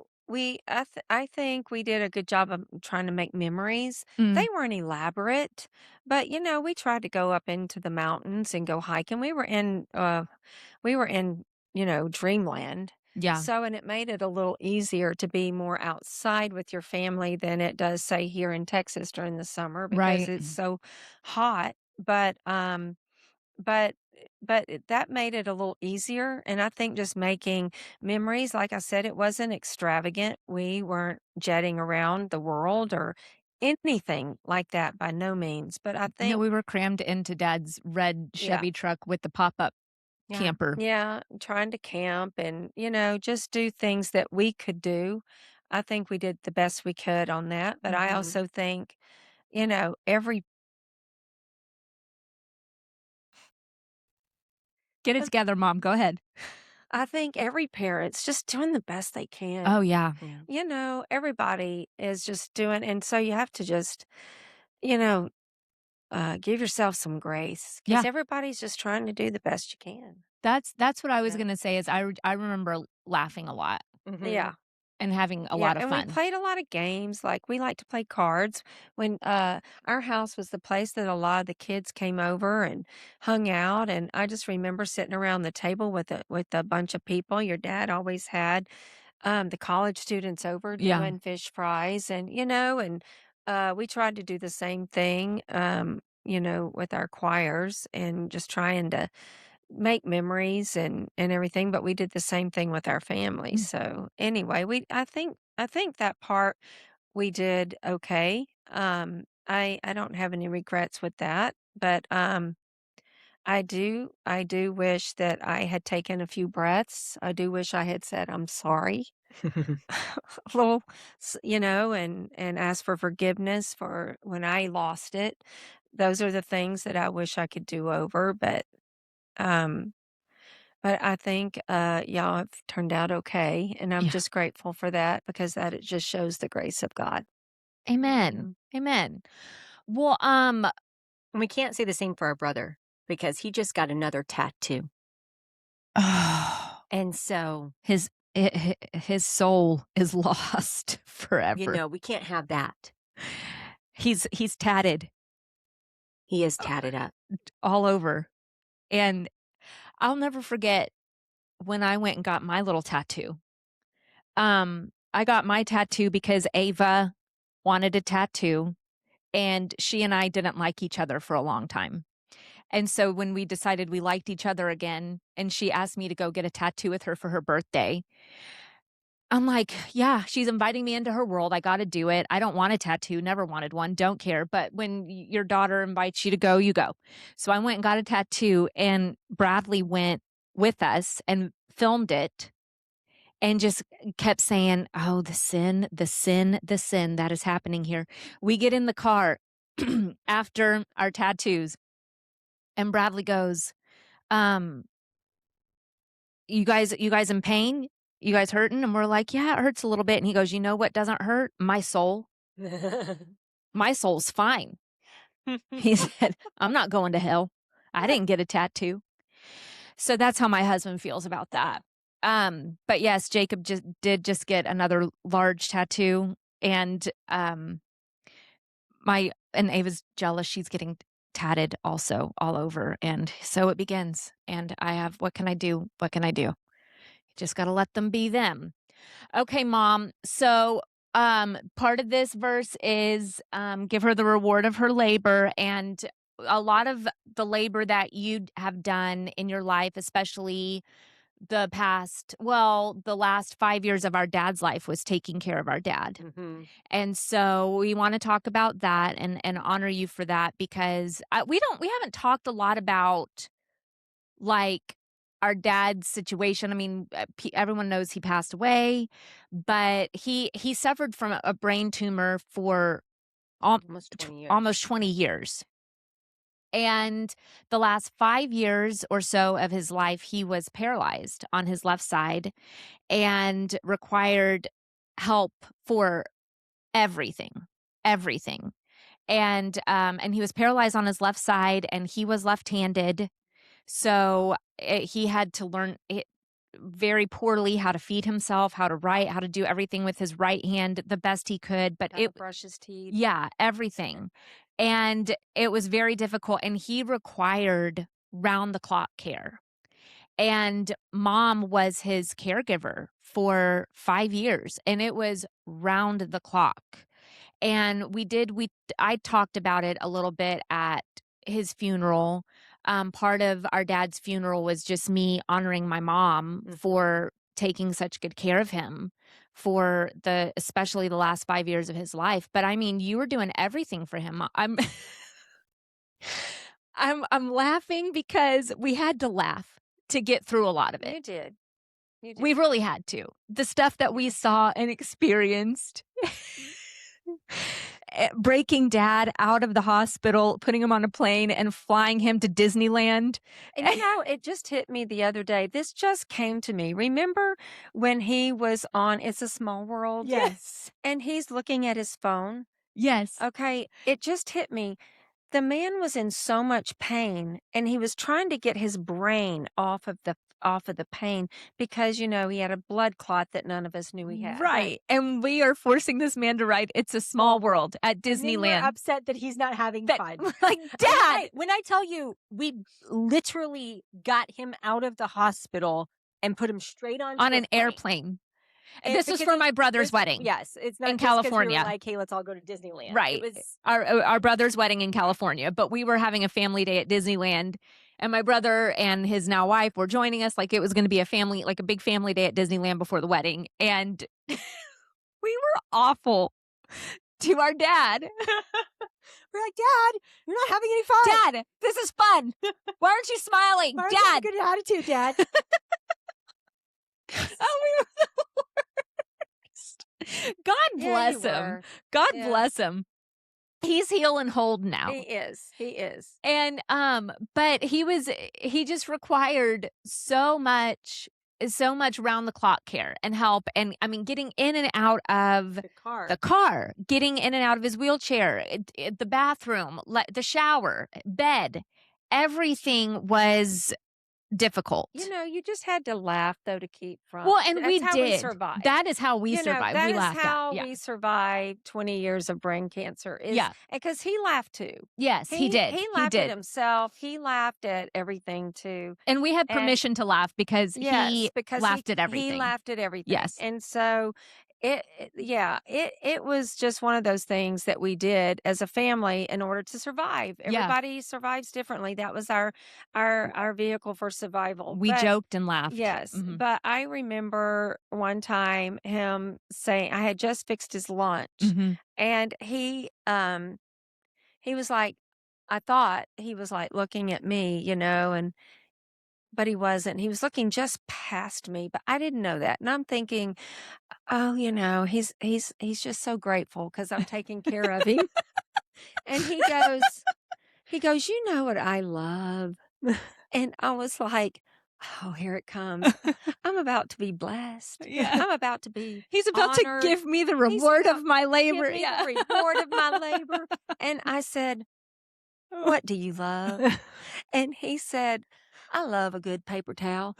I think we did a good job of trying to make memories. They Mm, weren't elaborate, but we tried to go up into the mountains and go hiking. We were in, dreamland. yeah, So, and it made it a little easier to be more outside with your family than it does, say, here in Texas during the summer because right. it's so hot. But that made it a little easier, and I think just making memories, like I said, it wasn't extravagant. We weren't jetting around the world or anything like that by no means, but I No, think we were crammed into Dad's red yeah. Chevy truck with the pop-up Yeah. camper. Yeah, trying to camp and, just do things that we could do. I think we did the best we could on that, but I Mhm. also think, you know, every Get it together, Mom. Go ahead. I think every parent's just doing the best they can. Oh, yeah. Yeah. Everybody is just doing, and so you have to just, you know, give yourself some grace because Yeah. everybody's just trying to do the best you can. That's what I was Yeah. gonna say is I remember laughing a lot Yeah. Mhm. and having a Yeah. lot of And we fun. played a lot of games. Like we like to play cards. When our house was the place that a lot of the kids came over and hung out. And I just remember sitting around the table with a bunch of people. Your dad always had the college students over Yeah. doing fish fries and we tried to do the same thing, with our choirs and just trying to make memories and everything, but we did the same thing with our family. Mm. So anyway, I think that part we did okay. I don't have any regrets with that, but I do wish that I had taken a few breaths. I do wish I had said I'm sorry a little, and ask for forgiveness for when I lost it. Those are the things that I wish I could do over, um, but I think y'all have turned out okay, and I'm Yeah. just grateful for that because that it just shows the grace of God. Amen. Mhm. Amen. Well, And we can't say the same for our brother because he just got another tattoo. And so, his soul is lost forever. we can't have that. He's tatted He is tatted up. all over. And I'll never forget when I went and got my little tattoo. I got my tattoo because Ava wanted a tattoo and she and I didn't like each other for a long time. And so when we decided we liked each other again and she asked me to go get a tattoo with her for her birthday, I'm like, yeah, she's inviting me into her world. I got to do it. I don't want a tattoo, never wanted one, don't care. But when your daughter invites you to go, you go. So I went and got a tattoo, and Bradley went with us and filmed it and just kept saying, oh, the sin, the sin, the sin that is happening here. We get in the car after our tattoos, and Bradley goes, um, you guys in pain? You guys hurting? And we're like, yeah, it hurts a little bit. And he goes, you know what doesn't hurt? My soul. My soul's fine. He said, I'm not going to hell. I didn't get a tattoo. So that's how my husband feels about that. But yes, Jacob just get another large tattoo, and and Ava's jealous. She's getting tatted also all over, and so it begins. And I have, what can I do? What can I do? Just got to let them be them. Okay, Mom. So, part of this verse is, give her the reward of her labor. And a lot of the labor that you have done in your life, especially the last 5 years of our dad's life was taking care of our dad. Mhm. And so we want to talk about that and honor you for that because we haven't talked a lot about like our dad's situation. I mean, everyone knows he passed away, but he suffered from a brain tumor for Almost 20 years. almost 20 years. And the last 5 years or so of his life, he was paralyzed on his left side and required help for everything. And he was paralyzed on his left side, and he was left-handed. So he had to learn very poorly how to feed himself, how to write, how to do everything with his right hand the best he could. But How to brush his teeth. yeah, everything. And it was very difficult, and he required round-the-clock care. And Mom was his caregiver for 5 years, and it was round the clock. And I talked about it a little bit at his funeral. Part of our dad's funeral was just me honoring my mom for taking such good care of him for especially the last 5 years of his life. But I mean, you were doing everything for him. I'm laughing because we had to laugh to get through a lot of it. You did. We really had to. The stuff that we saw and experienced. Breaking Dad out of the hospital, putting him on a plane, and flying him to Disneyland. And it just hit me the other day. This just came to me. Remember when he was on It's a Small World? Yes. And he's looking at his phone? Yes. Okay, it just hit me. The man was in so much pain, and he was trying to get his brain off of the pain because, he had a blood clot that none of us knew he had. Right. And we are forcing this man to ride It's a Small World at And then Disneyland. we're upset that he's not having fun. Like, Dad! When I tell you, we literally got him out of the hospital and put him straight on an plane. airplane. And this was for my brother's wedding. Yes, it's not in just 'cause we California. were like, hey, let's all go to Disneyland. Right. It was Our brother's wedding in California, but we were having a family day at Disneyland, and my brother and his now wife were joining us. Like, it was going to be a big family day at Disneyland before the wedding. And we were awful to our dad. We're like, Dad, you're not having any fun. Dad, this is fun. Why aren't you smiling? Why aren't you Dad. having a good attitude, Dad. Oh, we were the worst. God bless him. were. God Yeah. bless him. He's heal and hold now. He is. And but he just required so much round the clock care and help, and I mean, getting in and out of the car, getting in and out of his wheelchair, the bathroom, the shower, bed, everything was difficult. You just had to laugh though to keep from. Well, and That's we how did. We survived. That is how we survived. That We is laughed how out. Yeah. we survived 20 years of brain cancer. Yeah. Because he laughed too. Yes, he did. He laughed at himself. He laughed at everything too. And we had permission to laugh because he laughed at everything. He laughed at everything. Yes. And so it was just one of those things that we did as a family in order to survive. Everybody survives differently. That was our vehicle for survival. We joked and laughed. Yes. Mhm. But I remember one time him saying, I had just fixed his lunch, Mhm. and he was like, I thought he was like looking at me, but he wasn't. He was looking just past me, but I didn't know that. And I'm thinking, oh, he's just so grateful because I'm taking care of him. And he goes, you know what I love? And I was like, oh, here it comes. I'm about to be blessed. Yeah. I'm about to be He's about honored. to give me the reward of my labor. Give me the reward of my labor. And I said, what do you love? And he said, I love a good paper towel.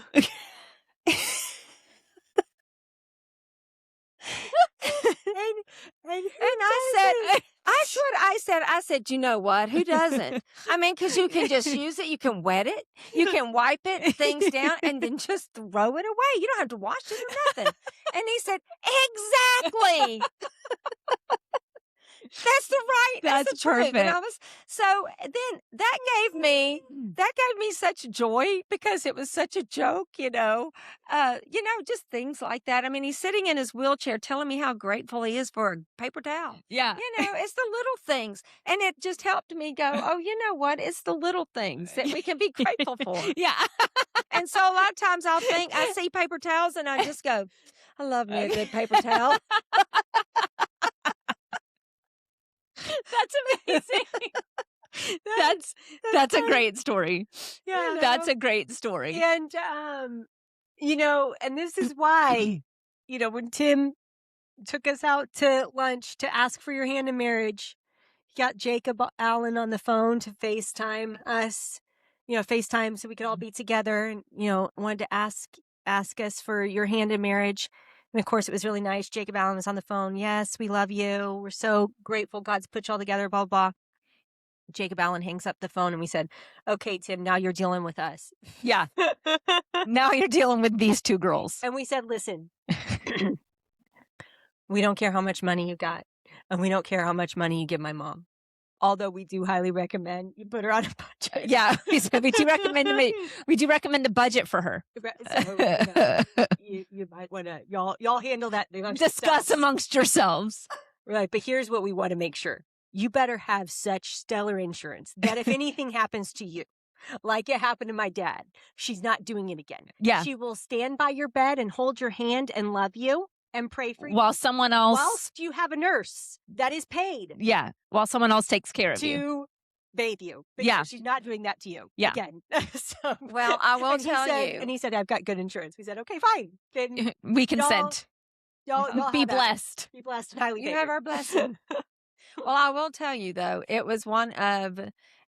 I said, you know what? Who doesn't? I mean, because you can just use it. You can wet it. You can wipe it, things down, and then just throw it away. You don't have to wash it or nothing. And he said, exactly. That's the truth. perfect. And so then that gave me such joy because it was such a joke, just things like that. I mean, he's sitting in his wheelchair telling me how grateful he is for a paper towel. Yeah. It's the little things. And it just helped me go, oh, you know what? It's the little things that we can be grateful for. Yeah. And so a lot of times I see paper towels and I just go, I love me a good paper towel. That's amazing. That's a great story. Yeah. That's a great story. And, and this is why, when Tim took us out to lunch to ask for your hand in marriage, he got Jacob Allen on the phone to FaceTime us, FaceTime so we could all be together and, wanted to ask us for your hand in marriage. And of course, it was really nice. Jacob Allen was on the phone. Yes, we love you. We're so grateful God's put you all together, blah, blah. Jacob Allen hangs up the phone and we said, okay, Tim, now you're dealing with us. Yeah. Now you're dealing with these two girls. And we said, listen, we don't care how much money you got, and we don't care how much money you give my mom. Although we do highly recommend you put her on a budget. Yeah, we do recommend the budget for her. So, you might want to y'all handle that. Discuss amongst yourselves. Right, but here's what we want to make sure: you better have such stellar insurance that if anything happens to you, like it happened to my dad, she's not doing it again. Yeah, she will stand by your bed and hold your hand and love you and pray for you. While someone else... Whilst you have a nurse that is paid. Yeah, while someone else takes care of you. To bathe you. Yeah. She's not doing that to you. Yeah. Again. Well, I will tell you. And he said, I've got good insurance. We said, okay, fine. Then we consent. Y'all be blessed. Be blessed and highly You have our blessing. Well, I will tell you, though, it was one of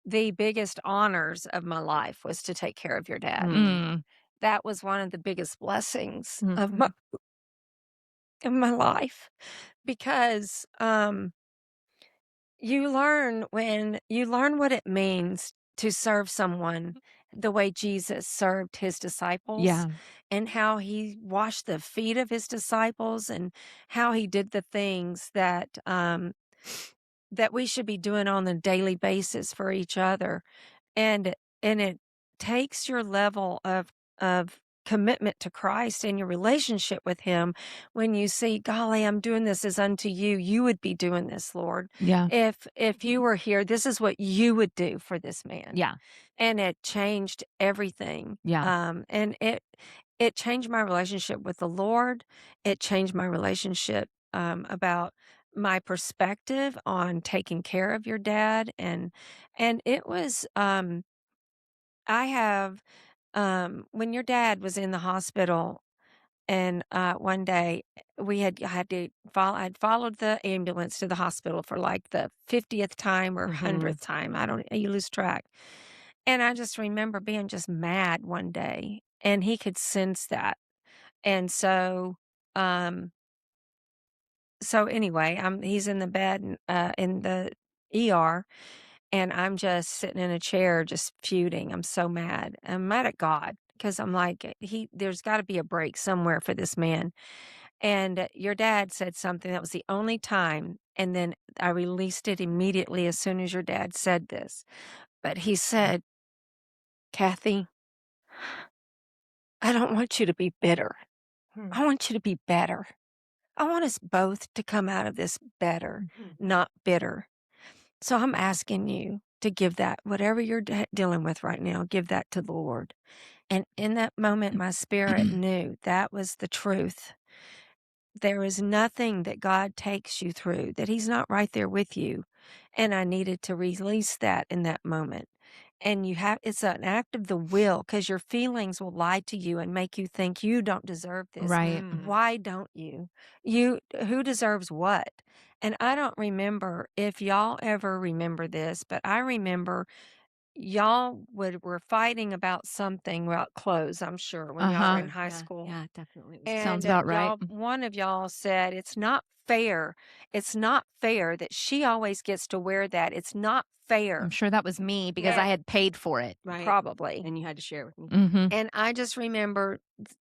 the biggest honors of my life was to take care of your dad. Mm. That was one of the biggest blessings Mm-hmm. of my life, because you learn what it means to serve someone the way Jesus served his disciples. Yeah. And how he washed the feet of his disciples, and how he did the things that that we should be doing on a daily basis for each other. And it takes your level of commitment to Christ and your relationship with him when you see, golly, I'm doing this as unto you. You would be doing this, Lord. Yeah. If you were here, this is what you would do for this man. Yeah. And it changed everything. Yeah. And it changed my relationship with the Lord. It changed my relationship about my perspective on taking care of your dad. And it was, I have, when your dad was in the hospital, and one day I'd followed the ambulance to the hospital for like the 50th time or 100th time. You lose track. And I just remember being just mad one day, and he could sense that. And so anyway, he's in the bed in the ER, and I'm just sitting in a chair just feuding. I'm so mad. I'm mad at God, because I'm like, there's got to be a break somewhere for this man. And your dad said something that was the only time, and then I released it immediately as soon as your dad said this. But he said, Kathy, I don't want you to be bitter. I want you to be better. I want us both to come out of this better, not bitter. So I'm asking you to give that, whatever you're dealing with right now, give that to the Lord. And in that moment, my spirit knew that was the truth. There is nothing that God takes you through that he's not right there with you. And I needed to release that in that moment. And it's an act of the will, because your feelings will lie to you and make you think you don't deserve this. Right. Why don't you? Who deserves what? And I don't remember if y'all ever remember this, but I remember y'all were fighting about something about clothes, I'm sure, when y'all were in high school. Yeah, definitely. And Sounds about right. one of y'all said, it's not fair. It's not fair that she always gets to wear that. It's not fair. I'm sure that was me, because Yeah. I had paid for it. Right. Probably. And you had to share with me. Mm-hmm. And I just remember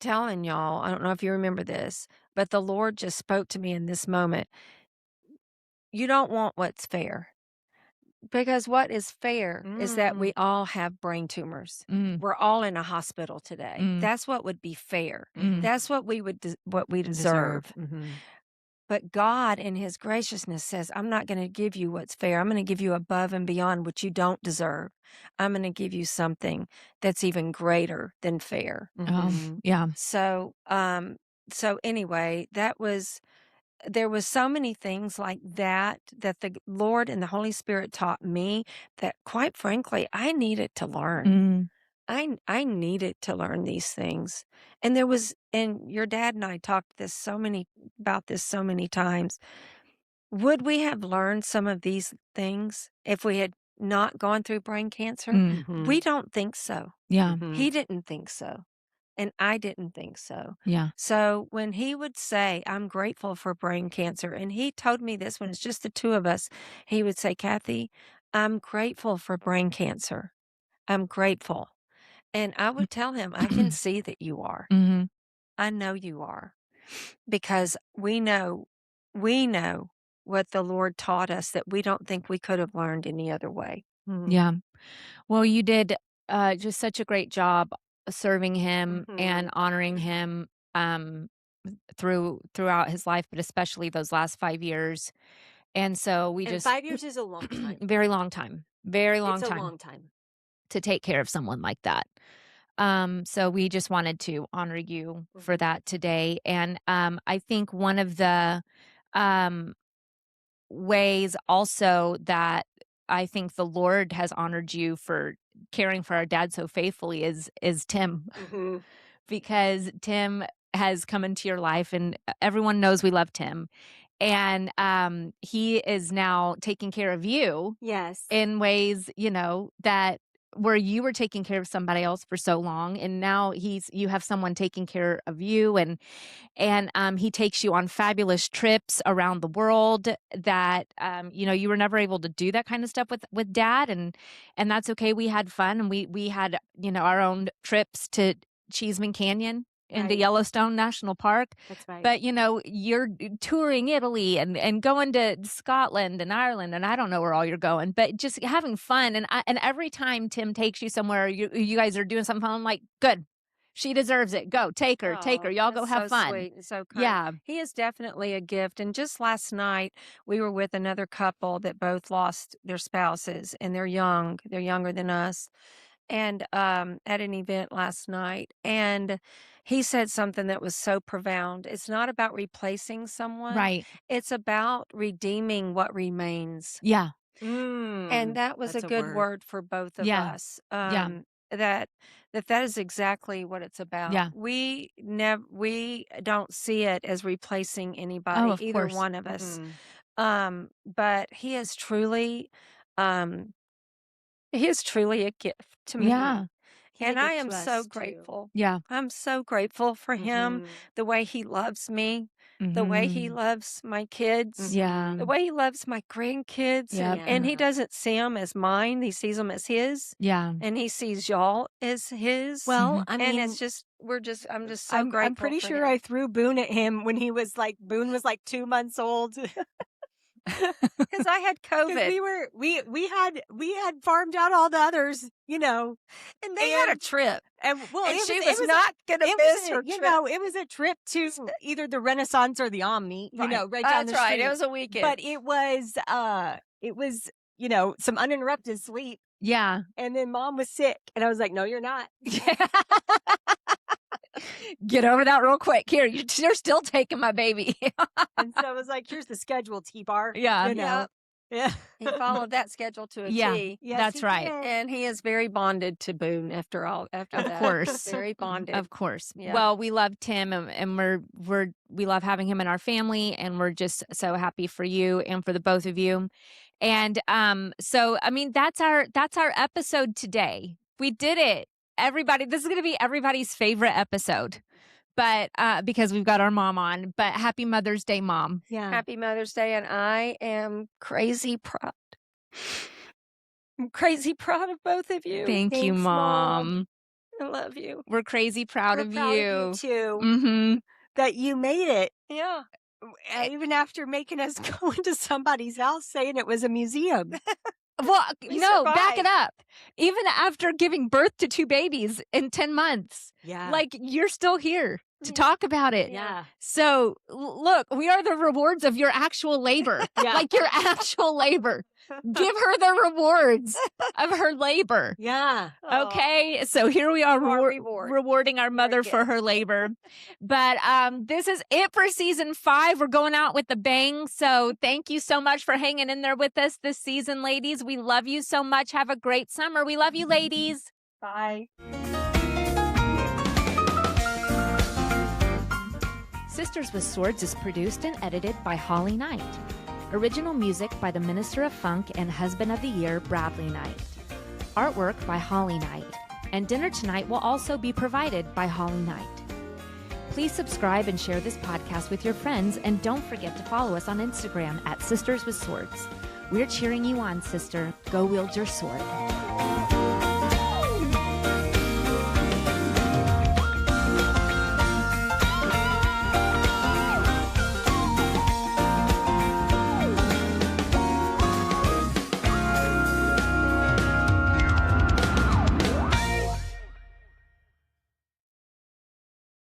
telling y'all, I don't know if you remember this, but the Lord just spoke to me in this moment. You don't want what's fair. Because what is fair is that we all have brain tumors. Mm. We're all in a hospital today. Mm. That's what would be fair. Mm. That's what we deserve. Mm-hmm. But God, in his graciousness, says, I'm not going to give you what's fair. I'm going to give you above and beyond what you don't deserve. I'm going to give you something that's even greater than fair. Yeah. So anyway, that was there was so many things like that the Lord and the Holy Spirit taught me that, quite frankly, I needed to learn. I needed to learn these things. And your dad and I talked about this so many times. Would we have learned some of these things if we had not gone through brain cancer? Mm. We don't think so. Yeah. He didn't think so. And I didn't think so. Yeah. So when he would say, I'm grateful for brain cancer, and he told me this when it's just the two of us, he would say, Kathy, I'm grateful for brain cancer. I'm grateful. And I would tell him, I can see that you are. Mhm. I know you are. Because we know what the Lord taught us that we don't think we could have learned any other way. Yeah. Well, you did just such a great job serving him and honoring him throughout his life, but especially those last 5 years. And so we And just 5 years is a long time. very long time. Very long It's a time long time. to take care of someone like that. So we just wanted to honor you for that today. And I think one of the um ways also that I think the Lord has honored you for caring for our dad so faithfully is Tim, because Tim has come into your life, and everyone knows we love Tim, and he is now taking care of you Yes. in ways, that where you were taking care of somebody else for so long, and now you have someone taking care of you, and he takes you on fabulous trips around the world that, you were never able to do that kind of stuff with dad. And that's okay. We had fun, and we had, our own trips to Cheeseman Canyon into Right. Yellowstone National Park. That's right. But, you're touring Italy and going to Scotland and Ireland, and I don't know where all you're going, but just having fun. And every time Tim takes you somewhere, you guys are doing something fun, I'm like, good. She deserves it. Go, take her. Y'all go That's have so fun. sweet and so kind. Yeah. He is definitely a gift. And just last night, we were with another couple that both lost their spouses, and they're young. They're younger than us. And at an event last night, and he said something that was so profound. It's not about replacing someone. Right. It's about redeeming what remains. Yeah. And that was a That's a good word. word for both of Yeah. us. Yeah. That is exactly what it's about. Yeah. We don't see it as replacing Oh, anybody, of either course. one of us. But he is truly a gift to me. Yeah. He's a And I gift am to so us, too. grateful. Yeah. I'm so grateful for him, the way he loves me, the way he loves my kids, Yeah. the way he loves my grandkids. Yep. And he doesn't see them as mine, he sees them as his. Yeah. And he sees y'all as his. Well, I mean, and I'm just so I'm grateful. pretty for sure him. I threw Boone at him when Boone was like 2 months old. Because I had Because COVID. we had farmed out all the others, And they had a trip. and And she it was was not going to it miss was her a, trip. it was a trip to either the Renaissance or the Omni, right down That's the right. street. It was a weekend. But it was some uninterrupted sleep, Yeah. and then Mom was sick, and I was like, no, you're not. Get over that real quick. Here, you're still taking my baby. And so I was like, here's the schedule, T-Bar. Yeah. Yeah. He followed that schedule to a Yeah. T. Yes, That's he right. did. And he is very bonded to Boone after Of that. course. Very bonded. Of course. Yeah. Well, we love Tim, and we love having him in our family, and we're just so happy for you and for the both of you. And so I mean, that's our episode today. We did it. Everybody, this is going to be everybody's favorite episode. But because we've got our mom on. But happy Mother's Day, Mom. Yeah. Happy Mother's Day, and I am crazy proud. I'm crazy proud of both of you. Thank you, Thanks, Mom. I love you. We're crazy proud We're of proud you. of you too. Mm-hmm. That you made it. Yeah. Even after making us go into somebody's house saying it was a museum. Well, We no, back it survived. up. Even after giving birth to 2 babies in 10 months, Yeah. like, you're still here. to talk about it. Yeah. So look, we are the rewards of your actual labor, like your actual labor. Give her the rewards of her labor. Yeah. Okay, so here we are reward. rewarding our mother for her labor. But this is it for season 5. We're going out with a bang. So thank you so much for hanging in there with us this season, ladies. We love you so much. Have a great summer. We love you, ladies. Bye. Sisters with Swords is produced and edited by Holly Knight. Original music by the Minister of Funk and Husband of the Year, Bradley Knight. Artwork by Holly Knight. And dinner tonight will also be provided by Holly Knight. Please subscribe and share this podcast with your friends, and don't forget to follow us on Instagram at Sisters with Swords. We're cheering you on, sister. Go wield your sword.